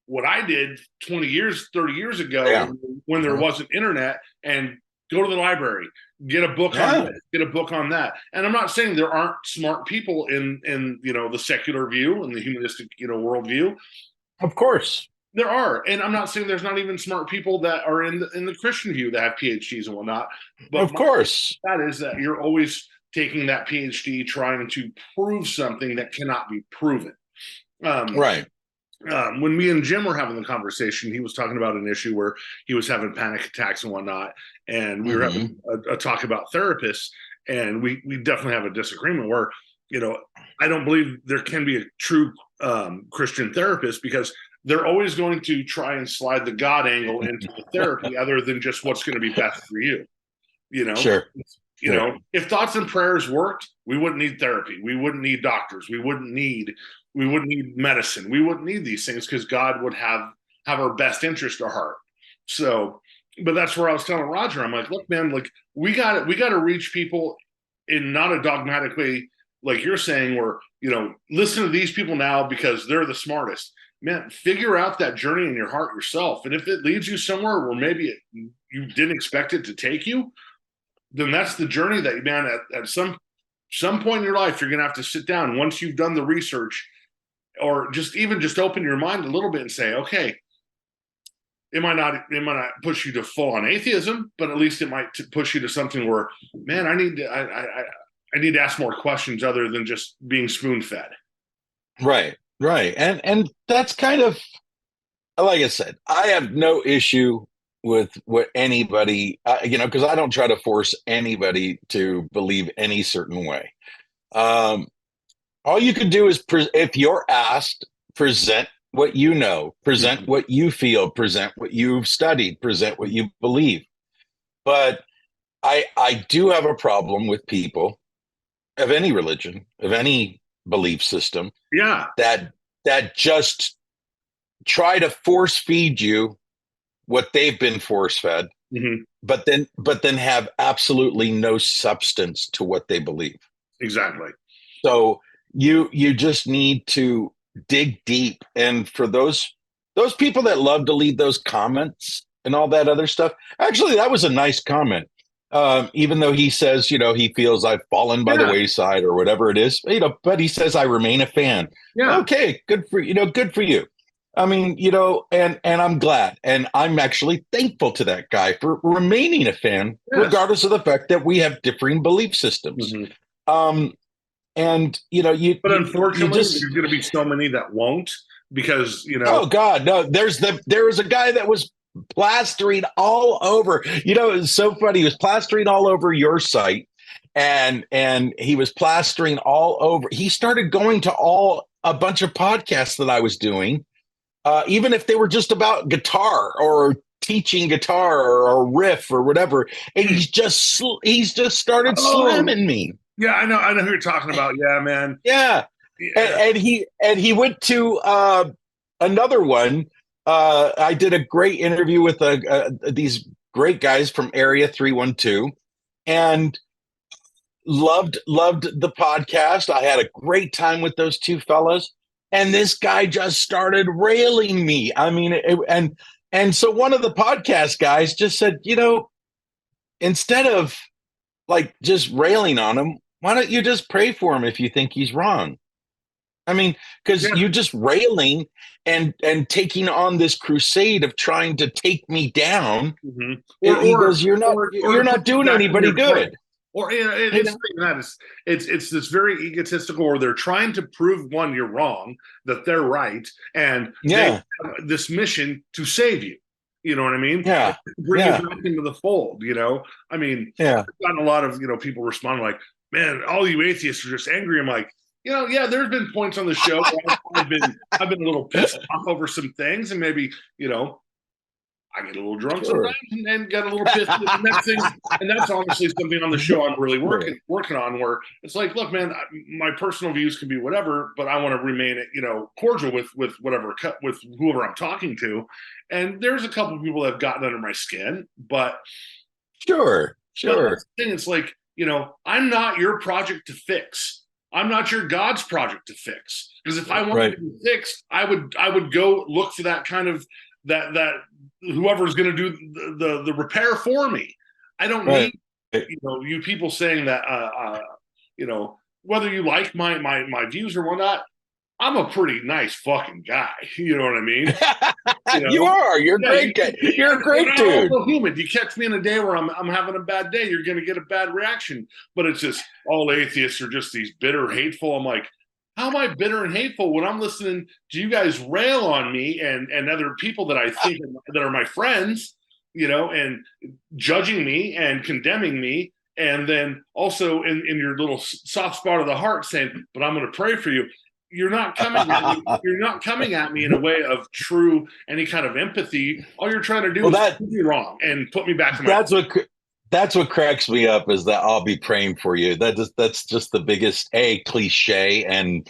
what I did 20 years, 30 years ago when there wasn't internet, and go to the library, get a book on this, get a book on that. And I'm not saying there aren't smart people in the secular view and the humanistic worldview. Of course. There are. And I'm not saying there's not even smart people that are in the Christian view that have PhDs and whatnot. But of course. That is that you're always taking that PhD trying to prove something that cannot be proven. Right. When me and Jim were having the conversation, he was talking about an issue where he was having panic attacks and whatnot. And we were having a talk about therapists. And we definitely have a disagreement where, I don't believe there can be a true Christian therapist, because they're always going to try and slide the God angle into the therapy other than just what's going to be best for you. Sure. If thoughts and prayers worked, we wouldn't need therapy. We wouldn't need doctors. We wouldn't need medicine. We wouldn't need these things, because God would have our best interest at heart. So but that's where I was telling Roger, I'm like, look, man, like we got to reach people in not a dogmatic way, like you're saying, where, listen to these people now because they're the smartest. Man, figure out that journey in your heart yourself. And if it leads you somewhere where maybe you didn't expect it to take you, then that's the journey that, man, at some point in your life, you're going to have to sit down once you've done the research, or just open your mind a little bit and say, okay, it might not push you to full on atheism, but at least it might push you to something where, man, I need to ask more questions other than just being spoon fed. Right. And that's kind of, like I said, I have no issue with what anybody, because I don't try to force anybody to believe any certain way. All you could do is, if you're asked, present what you know, present what you feel, present what you've studied, present what you believe. But I do have a problem with people of any religion, of any belief system, that just try to force feed you what they've been force fed, but then have absolutely no substance to what they believe. Exactly. So you just need to dig deep. And for those people that love to leave those comments and all that other stuff, actually, that was a nice comment. Even though he says, he feels I've fallen by the wayside or whatever it is, but he says I remain a fan. Yeah. Okay, good for you. I mean, and I'm glad, and I'm actually thankful to that guy for remaining a fan, regardless of the fact that we have differing belief systems. And but unfortunately, there's going to be so many that won't, because Oh God, no! There was a guy that was plastering all over. It was so funny. He was plastering all over your site, and he was plastering all over. He started going to a bunch of podcasts that I was doing, even if they were just about guitar or teaching guitar or riff or whatever. And he's just started slamming me. Yeah, I know who you're talking about. Yeah, man. Yeah. And he went to another one. I did a great interview with these great guys from Area 312, and loved the podcast. I had a great time with those two fellas, and this guy just started railing me. I mean, and so one of the podcast guys just said, instead of like just railing on him, why don't you just pray for him if you think he's wrong? I mean, because you're just railing and taking on this crusade of trying to take me down. Because you're not doing anybody good. Or it's this very egotistical, or they're trying to prove, one, you're wrong, that they're right, and they have this mission to save you. You know what I mean? Yeah. Bring you back into the fold. I mean, I've gotten a lot of people responding like, "Man, all you atheists are just angry." I'm like, there's been points on the show where I've been a little pissed off over some things, and maybe I get a little drunk sometimes and get a little pissed. And that's honestly something on the show I'm really working on, where it's like, look, man, my personal views can be whatever, but I want to remain, cordial with with whoever I'm talking to. And there's a couple of people that have gotten under my skin, but sure. But it's like, I'm not your project to fix. I'm not your God's project to fix. Because if I wanted to be fixed, I would go look for that kind of that whoever's going to do the repair for me. I don't need you people saying that whether you like my views or whatnot. I'm a pretty nice fucking guy. You know what I mean? You are. You're great. You're a great dude. I'm human. You catch me in a day where I'm having a bad day, you're going to get a bad reaction. But it's just all atheists are just these bitter, hateful. I'm like, how am I bitter and hateful when I'm listening to you guys rail on me and other people that I think that are my friends, and judging me and condemning me, and then also in your little soft spot of the heart saying, "But I'm going to pray for you." You're not coming at me in a way of true any kind of empathy. All you're trying to do is prove me wrong and put me back to my. That's what cracks me up, is that I'll be praying for you. That's just the biggest cliche and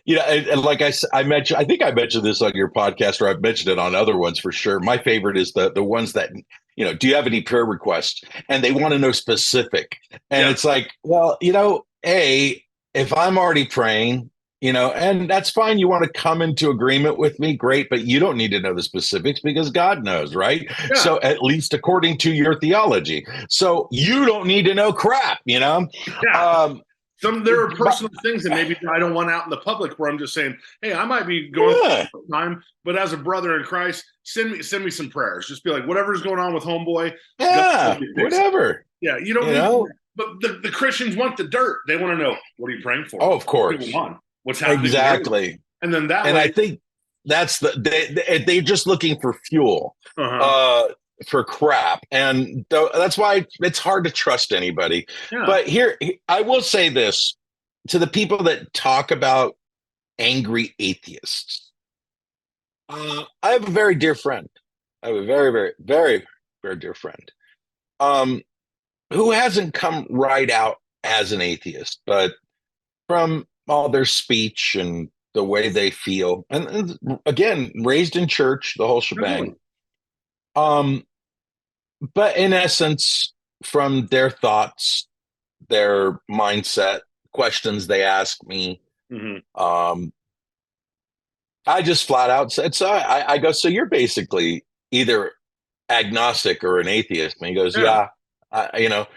And like I mentioned, I think I mentioned this on your podcast, or I've mentioned it on other ones for sure. My favorite is the ones that, do you have any prayer requests? And they want to know specific. And Yeah. it's like, well, if I'm already praying, and that's fine. You want to come into agreement with me, great, but you don't need to know the specifics because God knows, right? Yeah. So at least according to your theology. So you don't need to know crap, Yeah. There are but, personal things that maybe I don't want out in the public where I'm just saying, hey, I might be going through time, but as a brother in Christ, send me some prayers. Just be like, whatever's going on with homeboy, yeah, whatever. Yeah, you don't need, but the Christians want the dirt. They want to know, what are you praying for? Oh, of course. What's going on? What's happening? Exactly. And then that and way, I think that's they're just looking for fuel. For crap, and that's why it's hard to trust anybody. Yeah. But here, I will say this to the people that talk about angry atheists. I have a very dear friend. I have a very, very, very, very dear friend, who hasn't come right out as an atheist, but from all their speech and the way they feel, and again, raised in church, the whole shebang. But in essence, from their thoughts, their mindset, questions they ask me, I just flat out said, so I go, so you're basically either agnostic or an atheist. And he goes, yeah, and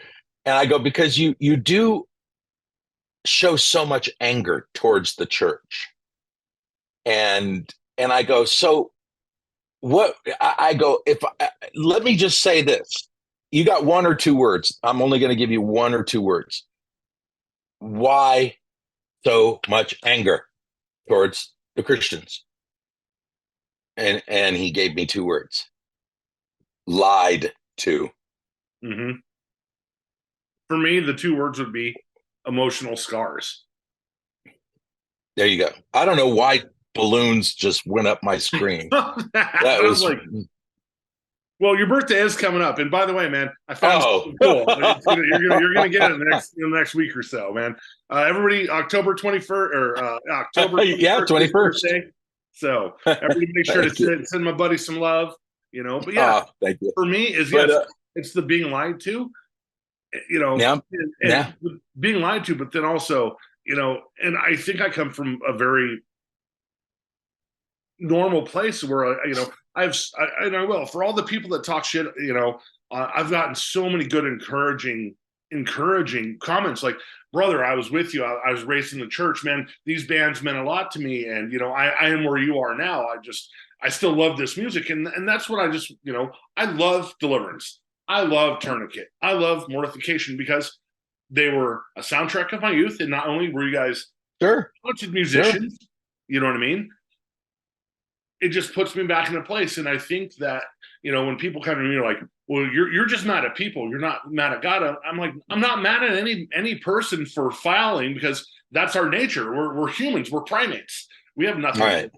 I go, because you do show so much anger towards the church. And I go, so what? I go, let me just say this. You got one or two words. I'm only going to give you one or two words. Why so much anger towards the Christians? And he gave me two words. Lied to. For me, the two words would be emotional scars. There you go. I don't know why balloons just went up my screen. That was like, well, your birthday is coming up, and by the way, man, I found something cool. You're gonna get it in the next week or so, man. Everybody, October 21st or October 21st. So everybody, make sure to send my buddy some love. But yeah, thank you. For me, is it's the being lied to. Being lied to, but then also, and I think I come from a very normal place where I will, for all the people that talk shit, I've gotten so many good encouraging comments like, brother, I was with you. I was raised in the church, man. These bands meant a lot to me. And, I am where you are now. I still love this music. And that's what I love Deliverance. I love Tourniquet. I love Mortification because they were a soundtrack of my youth. And not only were you guys talented musicians, you know what I mean? It just puts me back in a place. And I think that, when people come to me like, well, you're just mad at people. You're not mad at God. I'm like, I'm not mad at any person for filing because that's our nature. We're humans. We're primates. We have nothing. Right.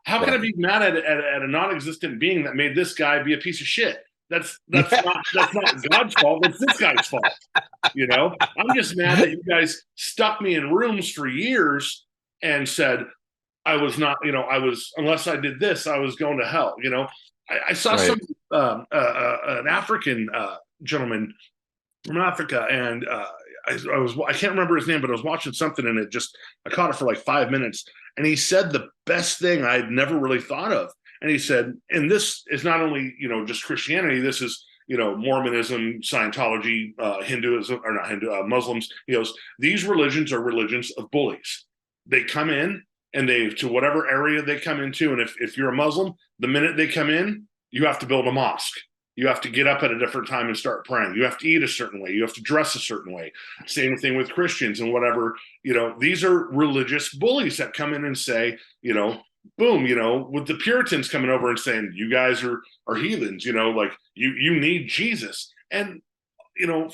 How can I be mad at a non-existent being that made this guy be a piece of shit? That's not God's fault. It's this guy's fault. I'm just mad that you guys stuck me in rooms for years and said I was not, unless I did this, I was going to hell. I saw some an African gentleman from Africa, and I can't remember his name, but I was watching something, and I caught it for like 5 minutes, and he said the best thing I'd never really thought of. And he said, and this is not only, just Christianity, this is, Mormonism, Scientology, Hinduism, or not Hindu, Muslims. He goes, these religions are religions of bullies. They come in and to whatever area they come into. And if you're a Muslim, the minute they come in, you have to build a mosque. You have to get up at a different time and start praying. You have to eat a certain way. You have to dress a certain way. Same thing with Christians and whatever. These are religious bullies that come in and say, boom, with the Puritans coming over and saying, you guys are heathens, like you need Jesus. And,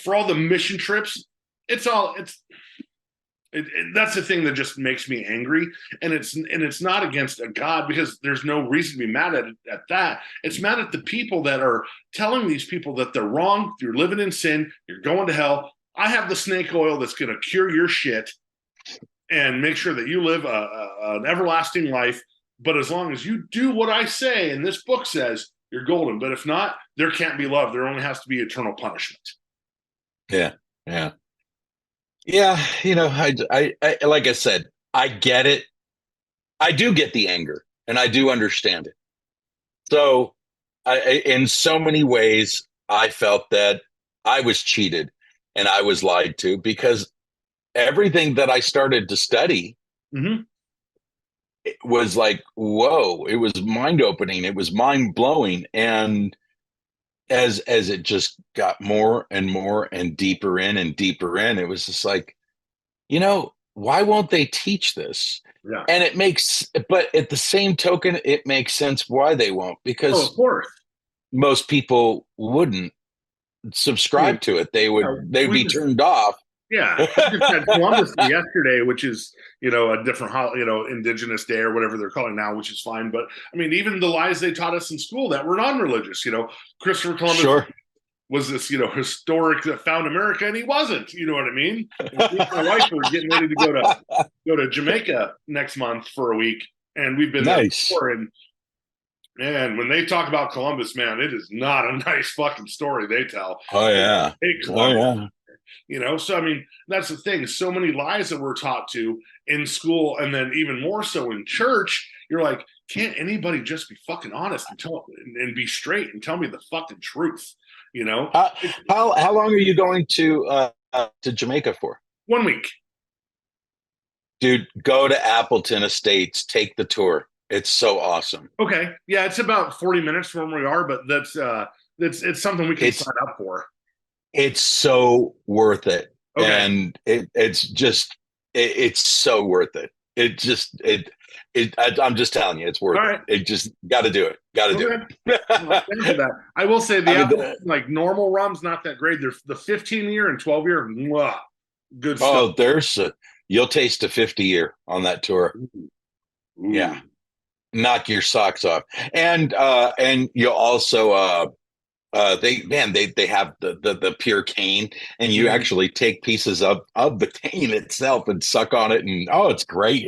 for all the mission trips, that's the thing that just makes me angry. And it's not against a God, because there's no reason to be mad at that. It's mad at the people that are telling these people that they're wrong. You're living in sin. You're going to hell. I have the snake oil that's going to cure your shit. and make sure that you live an everlasting life. But as long as you do what I say and this book says, you're golden. But if not, there can't be love. There only has to be eternal punishment. Yeah. Yeah. Yeah. You know, I like I said, I get it. I do get the anger and I do understand it. So in so many ways, I felt that I was cheated and I was lied to because everything that I started to study Mm-hmm. it was like, whoa, it was mind opening. It was mind blowing. And as it just got more and more and deeper in and deeper in, it was just like, you know, why won't they teach this? Yeah. And it makes, but at the same token, it makes sense why they won't, Oh, of because course. most people wouldn't subscribe to it. They'd We be just turned off. Yeah, we just had Columbus yesterday, which is a different Indigenous Day or whatever they're calling now, which is fine. But I mean, even the lies they taught us in school that were non-religious. Christopher Columbus Sure. was this historic that found America, and he wasn't. You know what I mean? And me and my wife are getting ready to go to Jamaica next month for a week, and we've been there before. And when they talk about Columbus, man, it is not a nice fucking story they tell. Oh yeah. Hey, Columbus. Oh yeah. So I mean, that's the thing. So many lies that we're taught to in school, and then even more so in church. You're like, can't anybody just be fucking honest and be straight and tell me the fucking truth? How long are you going to Jamaica for? 1 week. Dude, go to Appleton Estates, take the tour. It's so awesome. Okay, yeah, it's about 40 minutes from where we are, but it's something we can sign up for. It's so worth it. Okay. And it's so worth it. I'm just telling you, it's worth it. It just got to do it. Got to do it. That. I will say like normal rum's not that great. There's the 15-year and 12-year. Good stuff. Oh, you'll taste a 50-year on that tour. Ooh. Yeah. Knock your socks off. And you'll also they have the pure cane, and you actually take pieces of the cane itself and suck on it, and it's great.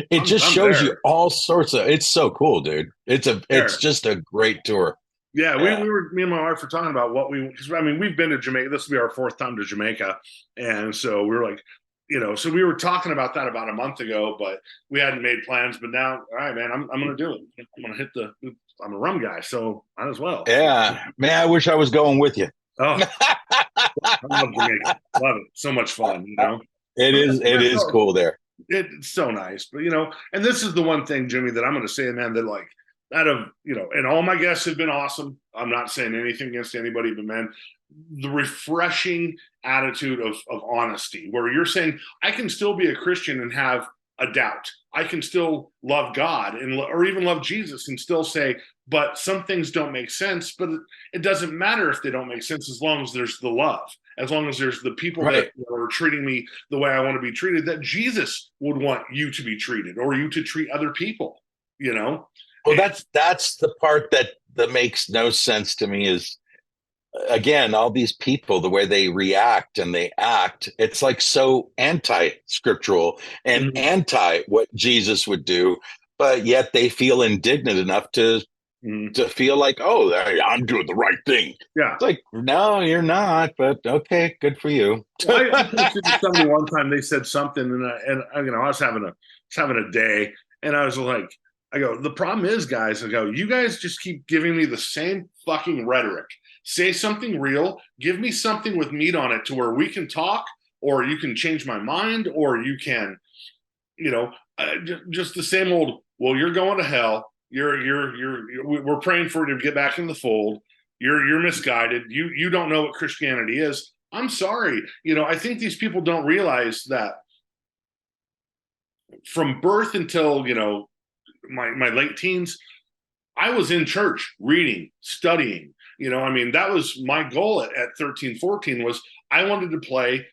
It just shows you all sorts of. It's so cool, dude. It's just a great tour. Yeah, we were, me and my wife were talking about because I mean, we've been to Jamaica. This will be our 4th time to Jamaica, and so we were like, so we were talking about that about a month ago, but we hadn't made plans. But now, all right, man, I'm going to do it. I'm going to hit I'm a rum guy, so might as well. Yeah, man, I wish I was going with you. Oh, I love Jamaica. Love it. So much fun, It is cool there. It's so nice, but and this is the one thing, Jimmy, that I'm going to say, man, that like out of and all my guests have been awesome. I'm not saying anything against anybody, but man, the refreshing attitude of honesty, where you're saying I can still be a Christian and have a doubt. I can still love God or even love Jesus and still say, but some things don't make sense. But it doesn't matter if they don't make sense as long as there's the love, as long as there's the people that are treating me the way I want to be treated, that Jesus would want you to be treated or you to treat other people, Well, that's the part that makes no sense to me is, again, all these people, the way they react and they act, it's like so anti-scriptural and anti what Jesus would do, but yet they feel indignant enough to feel like, oh, I'm doing the right thing. Yeah. It's like, no, you're not, but okay, good for you. Well, I posted to somebody one time, they said something, and I was having a day, and I was like, I go, the problem is, guys, I go, you guys just keep giving me the same fucking rhetoric. Say something real, give me something with meat on it to where we can talk, or you can change my mind, or you can, just the same old, well, you're going to hell. We're praying for you to get back in the fold. You're misguided. You don't know what Christianity is. I'm sorry. I think these people don't realize that from birth until, my late teens, I was in church reading, studying. That was my goal at 13, 14 was I wanted to play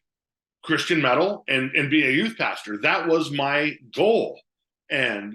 Christian metal and be a youth pastor. That was my goal. And,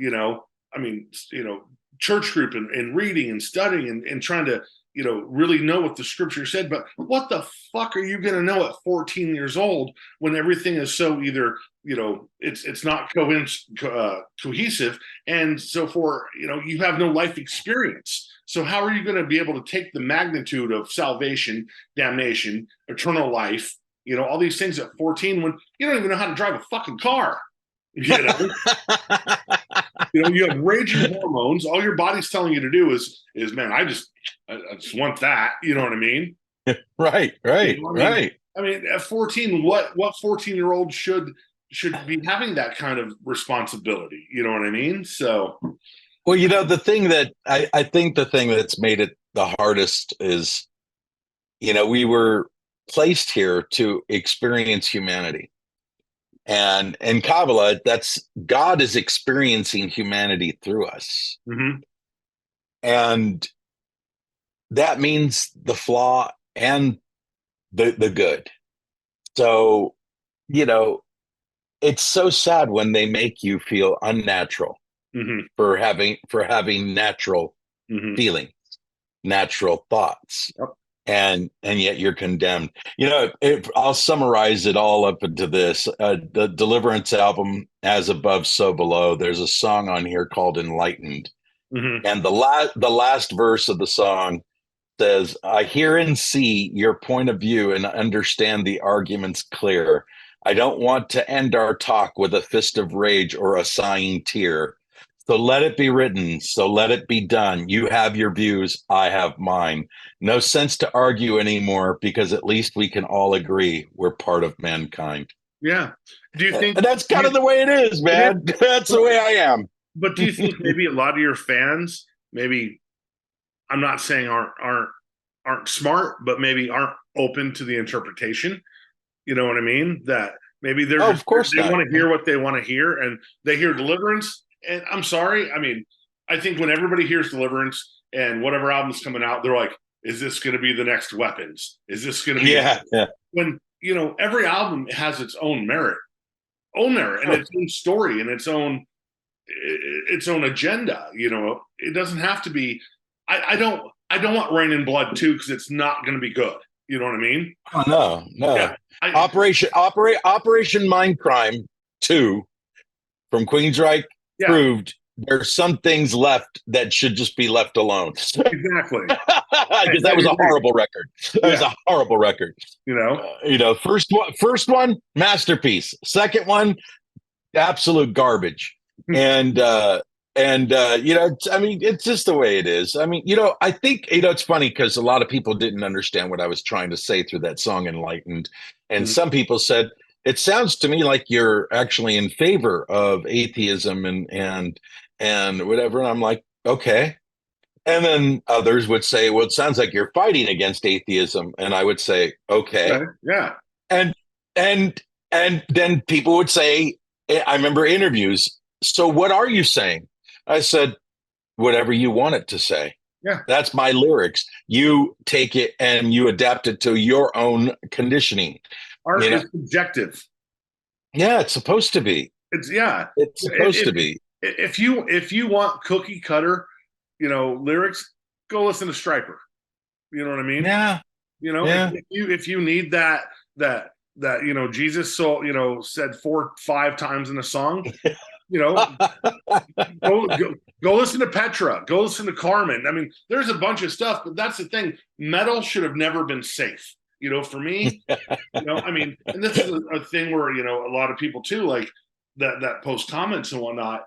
church group and reading and studying and trying to really know what the scripture said. But what the fuck are you going to know at 14 years old when everything is so either, it's not cohesive. And so you have no life experience. So how are you going to be able to take the magnitude of salvation, damnation, eternal life, all these things at 14 when you don't even know how to drive a fucking car? You have raging hormones. All your body's telling you to do is man, I just want that. You know what I mean? Right. I mean, at 14, what 14-year-old should be having that kind of responsibility? You know what I mean? So, well, the thing that I think the thing that's made it the hardest is, we were placed here to experience humanity. And in Kabbalah, that's God is experiencing humanity through us. Mm-hmm. And that means the flaw and the good. So, it's so sad when they make you feel unnatural mm-hmm. for having natural mm-hmm. feelings, natural thoughts. Yep. And yet you're condemned. I'll summarize it all up into this. The Deliverance album, As Above, So Below, there's a song on here called Enlightened. Mm-hmm. And the last verse of the song says, I hear and see your point of view and understand the arguments clear. I don't want to end our talk with a fist of rage or a sighing tear. So let it be written, so let it be done. You have your views, I have mine. No sense to argue anymore because at least we can all agree we're part of mankind. Yeah. Do you think that's kind of the way it is, man? That's the way I am. But do you think maybe a lot of your fans, maybe, I'm not saying aren't smart, but maybe aren't open to the interpretation? You know what I mean? That maybe they're of course they want to hear what they want to hear, and they hear Deliverance. And I'm sorry, I mean, I think when everybody hears Deliverance and whatever album's coming out, they're like, is this going to be the next Weapons? Is this going to be when every album has its own merit, and its own story and its own agenda. It doesn't have to be. I don't want Rain and Blood 2 because it's not going to be good. You know what I mean? Oh, no. Yeah. Operation Mindcrime 2 from Queensryche proved there's some things left that should just be left alone. Exactly. Because that was a horrible record. That was a horrible record. First one, masterpiece. Second one, absolute garbage. And I mean, it's just the way it is. I mean, I think, it's funny because a lot of people didn't understand what I was trying to say through that song, Enlightened. And some people said, it sounds to me like you're actually in favor of atheism and whatever. And I'm like, okay. And then others would say, well, it sounds like you're fighting against atheism. And I would say, okay. Yeah. And then people would say, I remember interviews, so what are you saying? I said, whatever you want it to say. Yeah. That's my lyrics. You take it and you adapt it to your own conditioning. Art is subjective. Yeah, it's supposed to be. It's supposed to be. If you want cookie cutter, lyrics, go listen to Stryper. You know what I mean? Yeah. If you need that Jesus said 4-5 times in a song, go listen to Petra, go listen to Carmen. I mean, there's a bunch of stuff, but that's the thing. Metal should have never been safe. For me, I mean, and this is a thing where, a lot of people too, like that post comments and whatnot.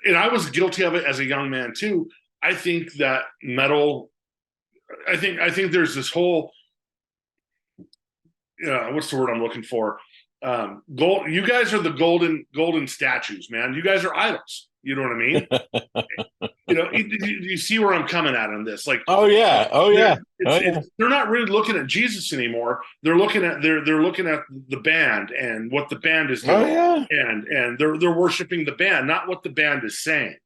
And I was guilty of it as a young man too. I think that metal, I think there's this whole, what's the word I'm looking for? Gold. You guys are the golden statues, man. You guys are idols. You know what I mean? You see where I'm coming at on this? Like, they're not really looking at Jesus anymore. They're looking at the band and what the band is doing, and they're worshiping the band, not what the band is saying.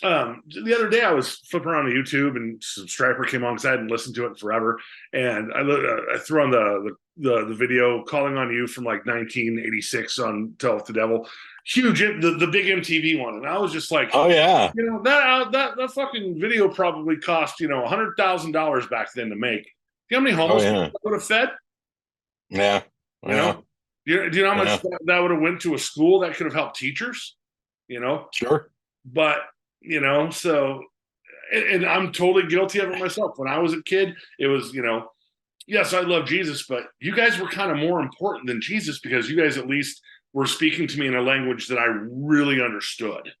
The other day I was flipping around on YouTube and some Striper came on because I hadn't listened to it in forever, and I threw on the video "Calling on You" from like 1986 on Tell With the Devil, huge, the big MTV one, and I was just like, Oh yeah, that fucking video probably cost $100,000 back then to make. Do you know how many oh homeless yeah, people that would have fed? yeah, You yeah, know, do you know how yeah. much that would have went to a school that could have helped teachers? You know, Sure. but so and I'm totally guilty of it myself. When I was a kid, it was, yes, I love Jesus, but you guys were kind of more important than Jesus because you guys at least were speaking to me in a language that I really understood.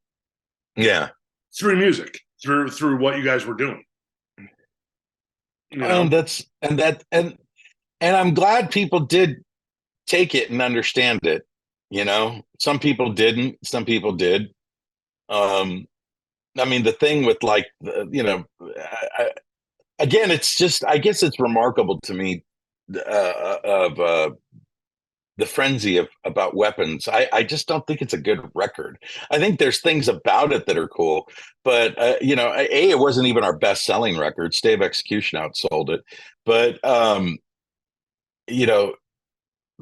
Yeah. Through music, through what you guys were doing. And and I'm glad people did take it and understand it. Some people didn't, some people did. I mean, the thing with again, it's just, I guess it's remarkable to me of the frenzy about weapons. I just don't think it's a good record. I think there's things about it that are cool, but it wasn't even our best selling record. Stay of Execution outsold it, but you know,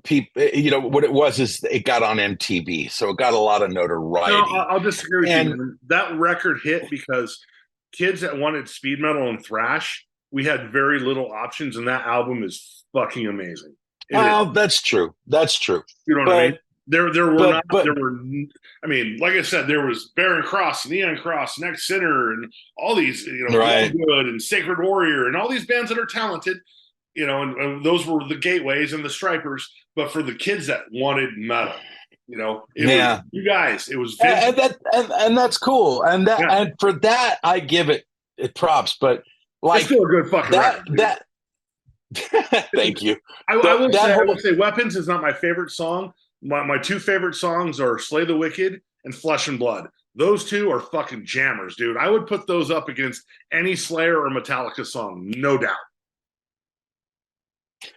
people, what it was is it got on MTV, so it got a lot of notoriety. No, I'll disagree with and you, man. That record hit because kids that wanted speed metal and thrash, we had very little options, and that album is fucking amazing. That's true. That's true. You know what I mean? There were, I mean, like I said, there was Barren Cross, Neon Cross, Next Sinner, and all these, right. Good and Sacred Warrior, and all these bands that are talented, and those were the gateways and the stripers. But for the kids that wanted metal, was you guys. It was Vince. And that's cool. And and for that, I give it props. But like, it's still a good fucking record. Thank you. I will say Weapons is not my favorite song. My two favorite songs are Slay the Wicked and Flesh and Blood. Those two are fucking jammers, dude. I would put those up against any Slayer or Metallica song, no doubt.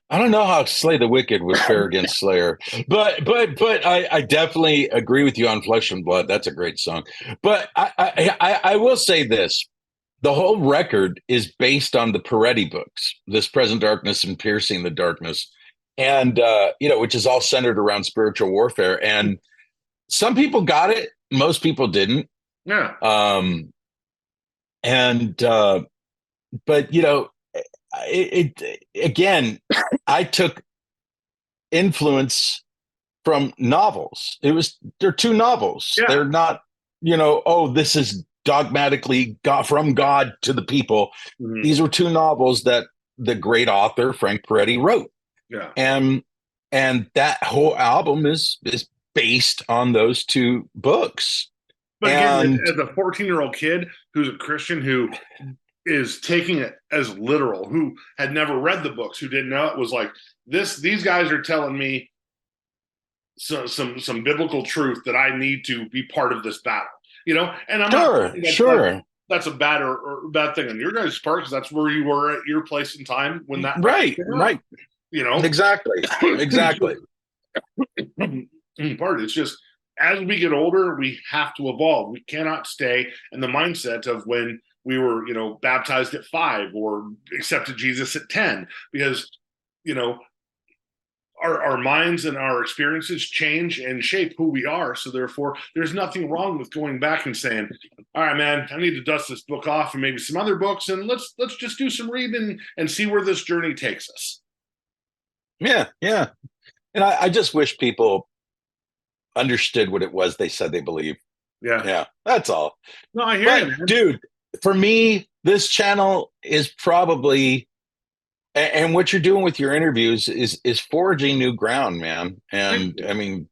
I don't know how Slay the Wicked would fare against Slayer, but I definitely agree with you on Flesh and Blood. That's a great song. But I will say this. The whole record is based on the Peretti books, This Present Darkness and Piercing the Darkness, and which is all centered around spiritual warfare. And some people got it, most people didn't. Yeah. But again, I took influence from novels. They're two novels. Yeah. They're not, this is dogmatically from God to the people. Mm-hmm. These were two novels that the great author Frank Peretti wrote. Yeah. And that whole album is based on those two books. But again, as a 14-year-old kid who's a Christian who is taking it as literal, who had never read the books, who didn't know, it was like these guys are telling me some biblical truth that I need to be part of this battle. And I'm sure. That's a bad or bad thing on your guys' part because that's where you were at your place in time when that right. Exactly. It's just as we get older, we have to evolve. We cannot stay in the mindset of when we were, baptized at 5 or accepted Jesus at 10 because, our minds and our experiences change and shape who we are. So therefore, there's nothing wrong with going back and saying, all right, man, I need to dust this book off and maybe some other books. And let's just do some reading and see where this journey takes us. Yeah. Yeah. And I just wish people understood what it was they said they believed. Yeah. Yeah. That's all. No, I hear you, man. Dude, for me, this channel is probably, and what you're doing with your interviews is forging new ground, man. And I mean,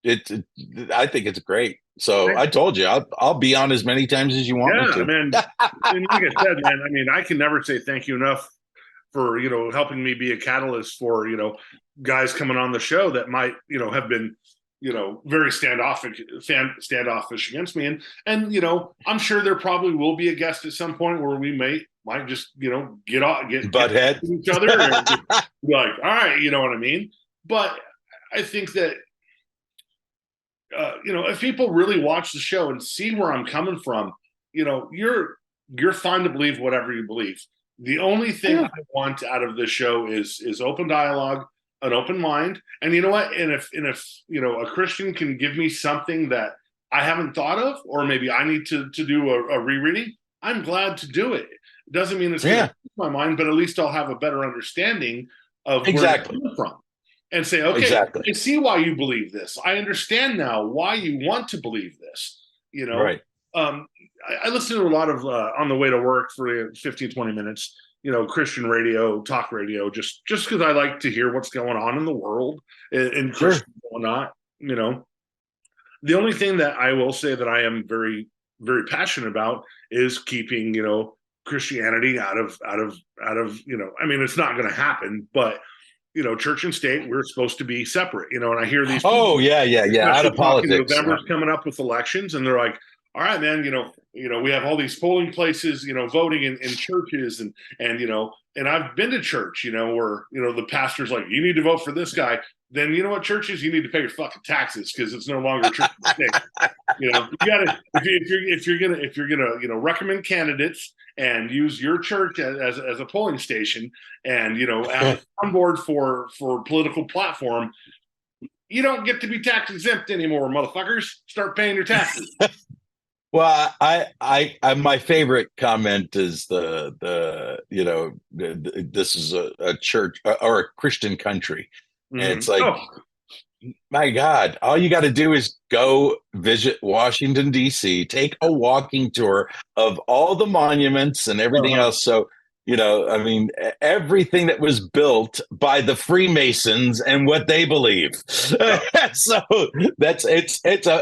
I think it's great. So I told you, I'll be on as many times as you want me to. Man. And like I said, man, I mean, I can never say thank you enough for, helping me be a catalyst for, guys coming on the show that might, have been, very standoffish against me. And I'm sure there probably will be a guest at some point where we might just, get butt head each other and just be like, all right, you know what I mean? But I think that, if people really watch the show and see where I'm coming from, you're fine to believe whatever you believe. The only thing I want out of this show is open dialogue, an open mind. And you know what? And if a Christian can give me something that I haven't thought of, or maybe I need to do a rereading, I'm glad to do it. It doesn't mean it's going to change my mind, but at least I'll have a better understanding of where it's coming from. And say, okay, I see why you believe this. I understand now why you want to believe this. Right. I listen to a lot of on the way to work for 15, 20 minutes, Christian radio, talk radio, just because I like to hear what's going on in the world and Christian or not. The only thing that I will say that I am very, very passionate about is keeping, Christianity out of, I mean, it's not going to happen, but church and state, we're supposed to be separate, and I hear these people, out of politics. November's coming up with elections, and they're like, all right, man, we have all these polling places, voting in churches, and I've been to church, where, the pastor's like, you need to vote for this guy. Then you know what, churches, you need to pay your fucking taxes because it's no longer church and state. You gotta, if you're gonna recommend candidates and use your church as a polling station, and as on board for political platform, you don't get to be tax exempt anymore, motherfuckers. Start paying your taxes. Well, I my favorite comment is this is a church or a Christian country. And it's like, my God, all you got to do is go visit Washington, D.C., take a walking tour of all the monuments and everything else. So, I mean, everything that was built by the Freemasons and what they believe. So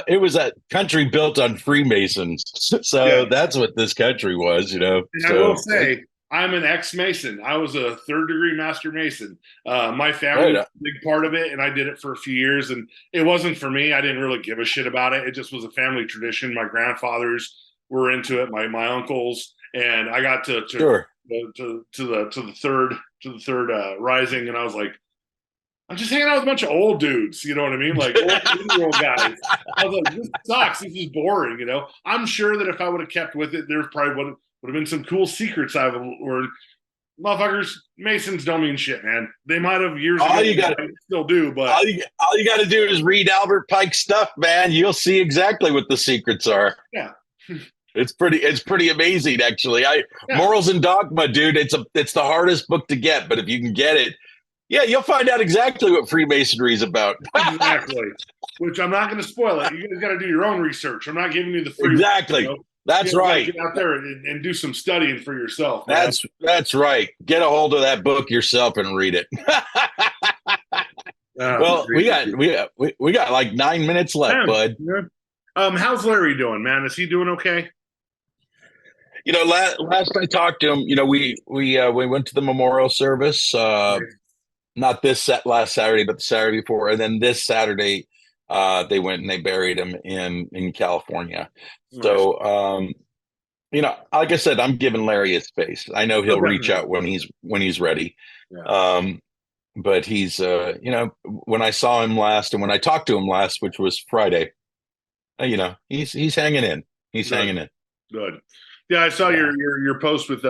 it was a country built on Freemasons. So that's what this country was, And I will say, I'm an ex-Mason. I was a third-degree Master Mason. My family was a big part of it, and I did it for a few years. And it wasn't for me. I didn't really give a shit about it. It just was a family tradition. My grandfathers were into it. My uncles, and I got to the third rising, and I was like, I'm just hanging out with a bunch of old dudes. You know what I mean? Like old guys. I was like, this sucks. This is boring. I'm sure that if I would have kept with it, there probably would have been some cool secrets I've learned. Motherfuckers, Masons don't mean shit, man. They might have years ago. Still do, but all you got to do is read Albert Pike's stuff, man. You'll see exactly what the secrets are. Yeah, it's pretty amazing, actually. Morals and Dogma, dude. It's the hardest book to get, but if you can get it, you'll find out exactly what Freemasonry is about. Exactly. Which I'm not going to spoil it. You guys got to do your own research. I'm not giving you the free. Exactly. That's right. Get out there and do some studying for yourself. Man. That's right. Get a hold of that book yourself and read it. Well, we got like 9 minutes left, bud. How's Larry doing, man? Is he doing okay? Last I talked to him, we went to the memorial service. Not this last Saturday, but the Saturday before, and then this Saturday. They went and they buried him in California. Nice. So, like I said, I'm giving Larry his space. I know he'll reach out when he's ready. Yeah. But he's, when I saw him last and when I talked to him last, which was Friday, he's hanging in. He's hanging in. Good. Yeah, I saw your post with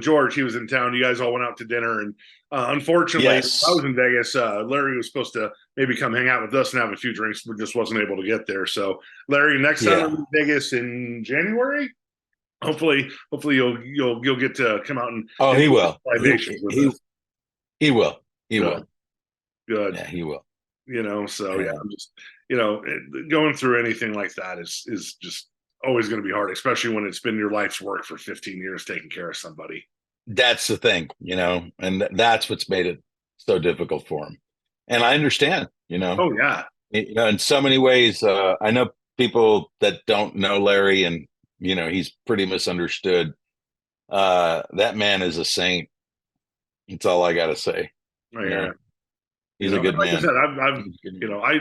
George. He was in town. You guys all went out to dinner, and unfortunately, I was in Vegas. Larry was supposed to maybe come hang out with us and have a few drinks, but just wasn't able to get there. So, Larry, next time I'm in Vegas in January, hopefully you'll get to come out and he will. He will. Good. Yeah, he will. So I'm just going through anything like that is just always going to be hard, especially when it's been your life's work for 15 years taking care of somebody. That's the thing, and that's what's made it so difficult for him. And I understand, Oh yeah. In so many ways, I know people that don't know Larry, and he's pretty misunderstood. That man is a saint. That's all I got to say. Oh, yeah. He's a good man. I said,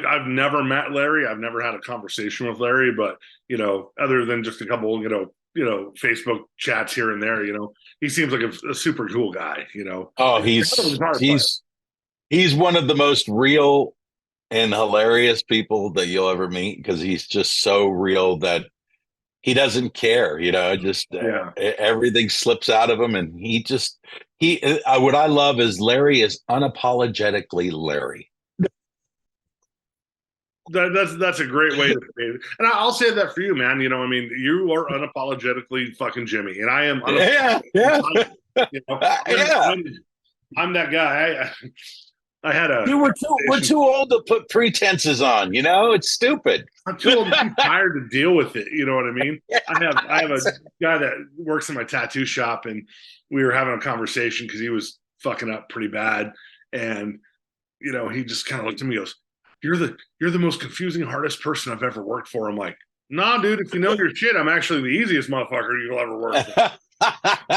I've never met Larry. I've never had a conversation with Larry, but other than just a couple, Facebook chats here and there, he seems like a super cool guy. Oh, he's one of the most real and hilarious people that you'll ever meet, because he's just so real that he doesn't care, just everything slips out of him. And what I love is Larry is unapologetically Larry. That's a great way to say it. And I'll say that for you, man. You are unapologetically fucking Jimmy, and I am. I'm that guy. I had a. Dude, we're too old to put pretenses on. It's stupid. I'm too old, too tired to deal with it. You know what I mean? I have a guy that works in my tattoo shop, and we were having a conversation because he was fucking up pretty bad, and he just kind of looked at me and goes, You're the most confusing, hardest person I've ever worked for. I'm like, nah, dude, if you know your shit, I'm actually the easiest motherfucker you'll ever work for.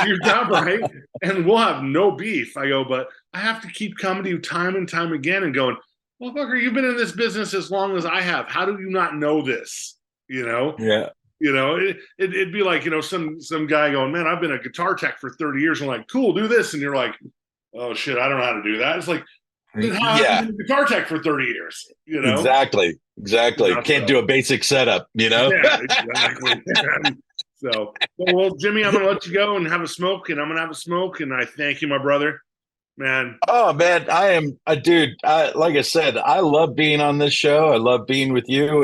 You're damn right. And we'll have no beef. I go, but I have to keep coming to you time and time again and going, motherfucker, you've been in this business as long as I have. How do you not know this? Yeah. It'd be like, some guy going, man, I've been a guitar tech for 30 years. I'm like, cool, do this. And you're like, oh shit, I don't know how to do that. It's like, yeah, guitar tech for 30 years. Exactly. Can't do a basic setup. Yeah, exactly. So, well, Jimmy, I'm gonna let you go and have a smoke, and I'm gonna have a smoke, and I thank you, my brother, man. Oh man, I am a dude. Like I said, I love being on this show. I love being with you,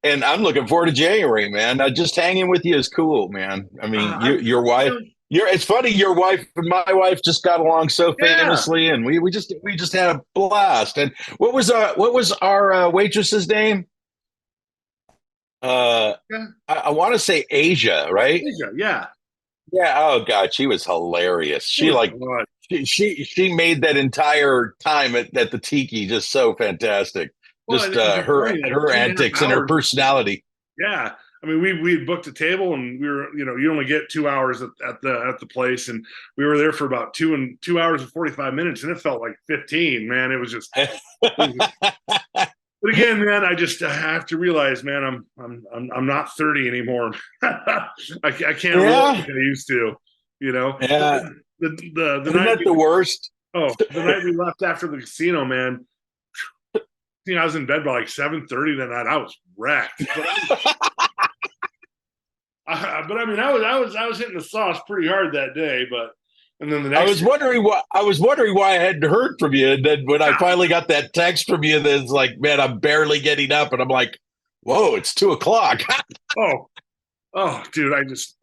and I'm looking forward to January, man. Just hanging with you is cool, man. I mean, your wife. It's funny. Your wife and my wife just got along so famously, and we just had a blast. And what was our waitress's name? I want to say Asia, right? Asia, yeah. Oh God, she was hilarious. She she made that entire time at the Tiki just so fantastic. Just her antics and her personality. Yeah. I mean, we had booked a table, and we were, you only get 2 hours at the place, and we were there for about 2 hours and 45 minutes, and it felt like 15. Man, it was just. But again, man, I have to realize, man, I'm not 30 anymore. I can't roll like I used to. Yeah. The Isn't that the worst? Oh, the night we left after the casino, man. I was in bed by like 7:30 that night. I was wrecked. But I mean, I was hitting the sauce pretty hard that day. But and then the next, I was wondering why I hadn't heard from you, and then when I finally got that text from you, that's like, man, I'm barely getting up, and I'm like, whoa, it's 2:00. oh, dude, I just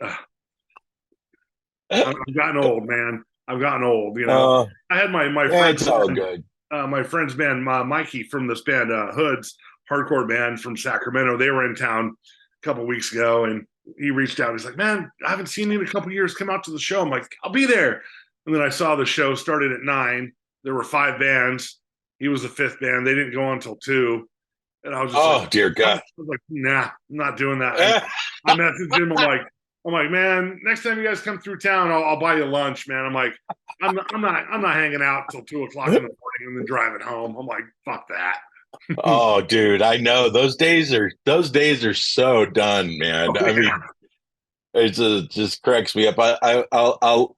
I've gotten old, man. I've gotten old. I had my friends. It's all good. My friend's band, Mikey from this band, Hoods, hardcore band from Sacramento. They were in town a couple weeks ago, and he reached out. He's like, man, I haven't seen you in a couple years. Come out to the show. I'm like, I'll be there. And then I saw the show started at 9. There were 5 bands. He was the 5th band. They didn't go on until 2. And I was just dear God. I was like, nah, I'm not doing that. I messaged him. I'm like, man, next time you guys come through town, I'll buy you lunch, man. I'm like, I'm not hanging out till 2:00 in the morning and then driving home. I'm like, fuck that. Oh, dude, I know those days are so done, man. I mean, it just cracks me up.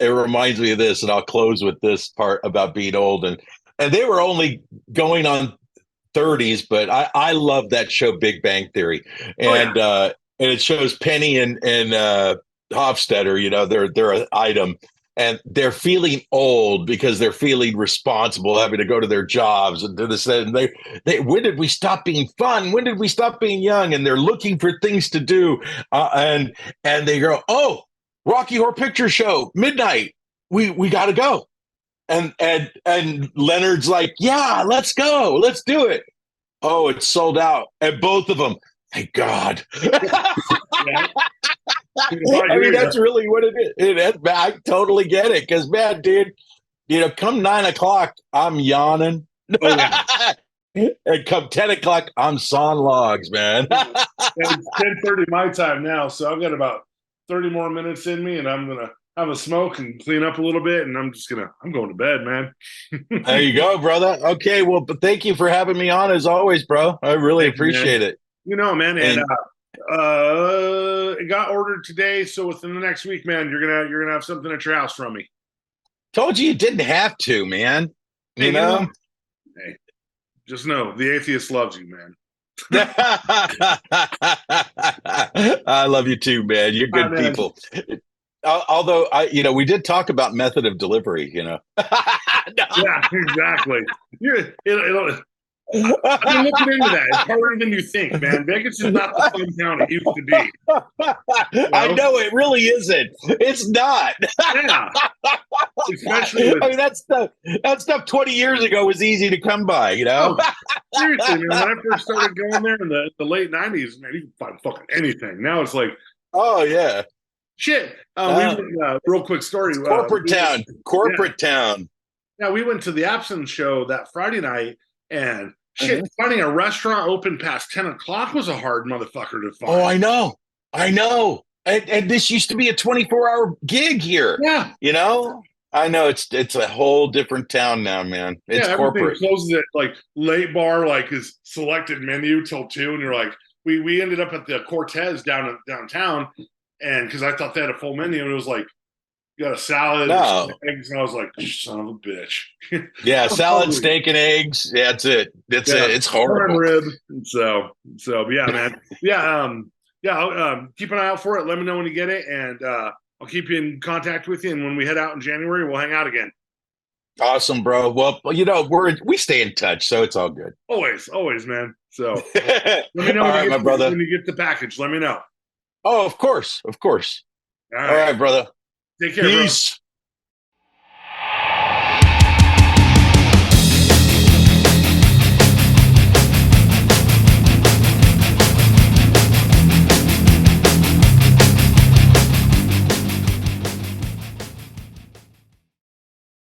It reminds me of this, and I'll close with this part about being old, and they were only going on 30s, but I love that show, Big Bang Theory, and it shows Penny and Hofstadter. They're an item. And they're feeling old because they're feeling responsible, having to go to their jobs and do this. And they when did we stop being fun? When did we stop being young? And they're looking for things to do. And they go, oh, Rocky Horror Picture Show, midnight. We got to go. And Leonard's like, yeah, let's go. Let's do it. Oh, it's sold out. And both of them, thank God. I mean, that's really what it is. I totally get it. Because, man, dude, come 9:00, I'm yawning. Oh, yeah. And come 10:00, I'm sawing logs, man. It's 10:30 my time now, so I've got about 30 more minutes in me, and I'm gonna have a smoke and clean up a little bit, and I'm going to bed, man. There you go, brother. Okay, well, but thank you for having me on as always, bro. I really appreciate it. Man, and it got ordered today, so within the next week, man, you're gonna have something at your house from me. Told you didn't have to, man. Hey, just know the atheist loves you, man. I love you too, man. You're good Man. people. Although we did talk about method of delivery. Yeah, exactly. I've been looking into that. It's harder than you think, man. Vegas is not the fun town it used to be. I know it really isn't. It's not. Yeah. Especially with that stuff 20 years ago was easy to come by, Oh, seriously, man. When I first started going there in the late 90s, man, you can find fucking anything. Now it's like, oh yeah. shit. Real quick story. Corporate town. Yeah, we went to the Absinthe show that Friday night, and shit, finding a restaurant open past 10 o'clock was a hard motherfucker to find. Oh, I know. And this used to be a 24-hour gig here. Yeah. I know it's a whole different town now, man. It's corporate. Everything closes at like late bar, like his selected menu till 2, and you're like, we ended up at the Cortez downtown, and because I thought they had a full menu, and it was like, you got a salad, eggs, and I was like, son of a bitch. Yeah, salad, steak, and eggs. Yeah, that's it. It. It's horrible. Rib. So yeah, man. I'll keep an eye out for it. Let me know when you get it, and I'll keep you in contact with you. And when we head out in January, we'll hang out again. Awesome, bro. Well, we stay in touch, so it's all good. Always, man. So let me know when you get the package. Let me know. Oh, of course. All right, brother. Take care, Peace. Bro.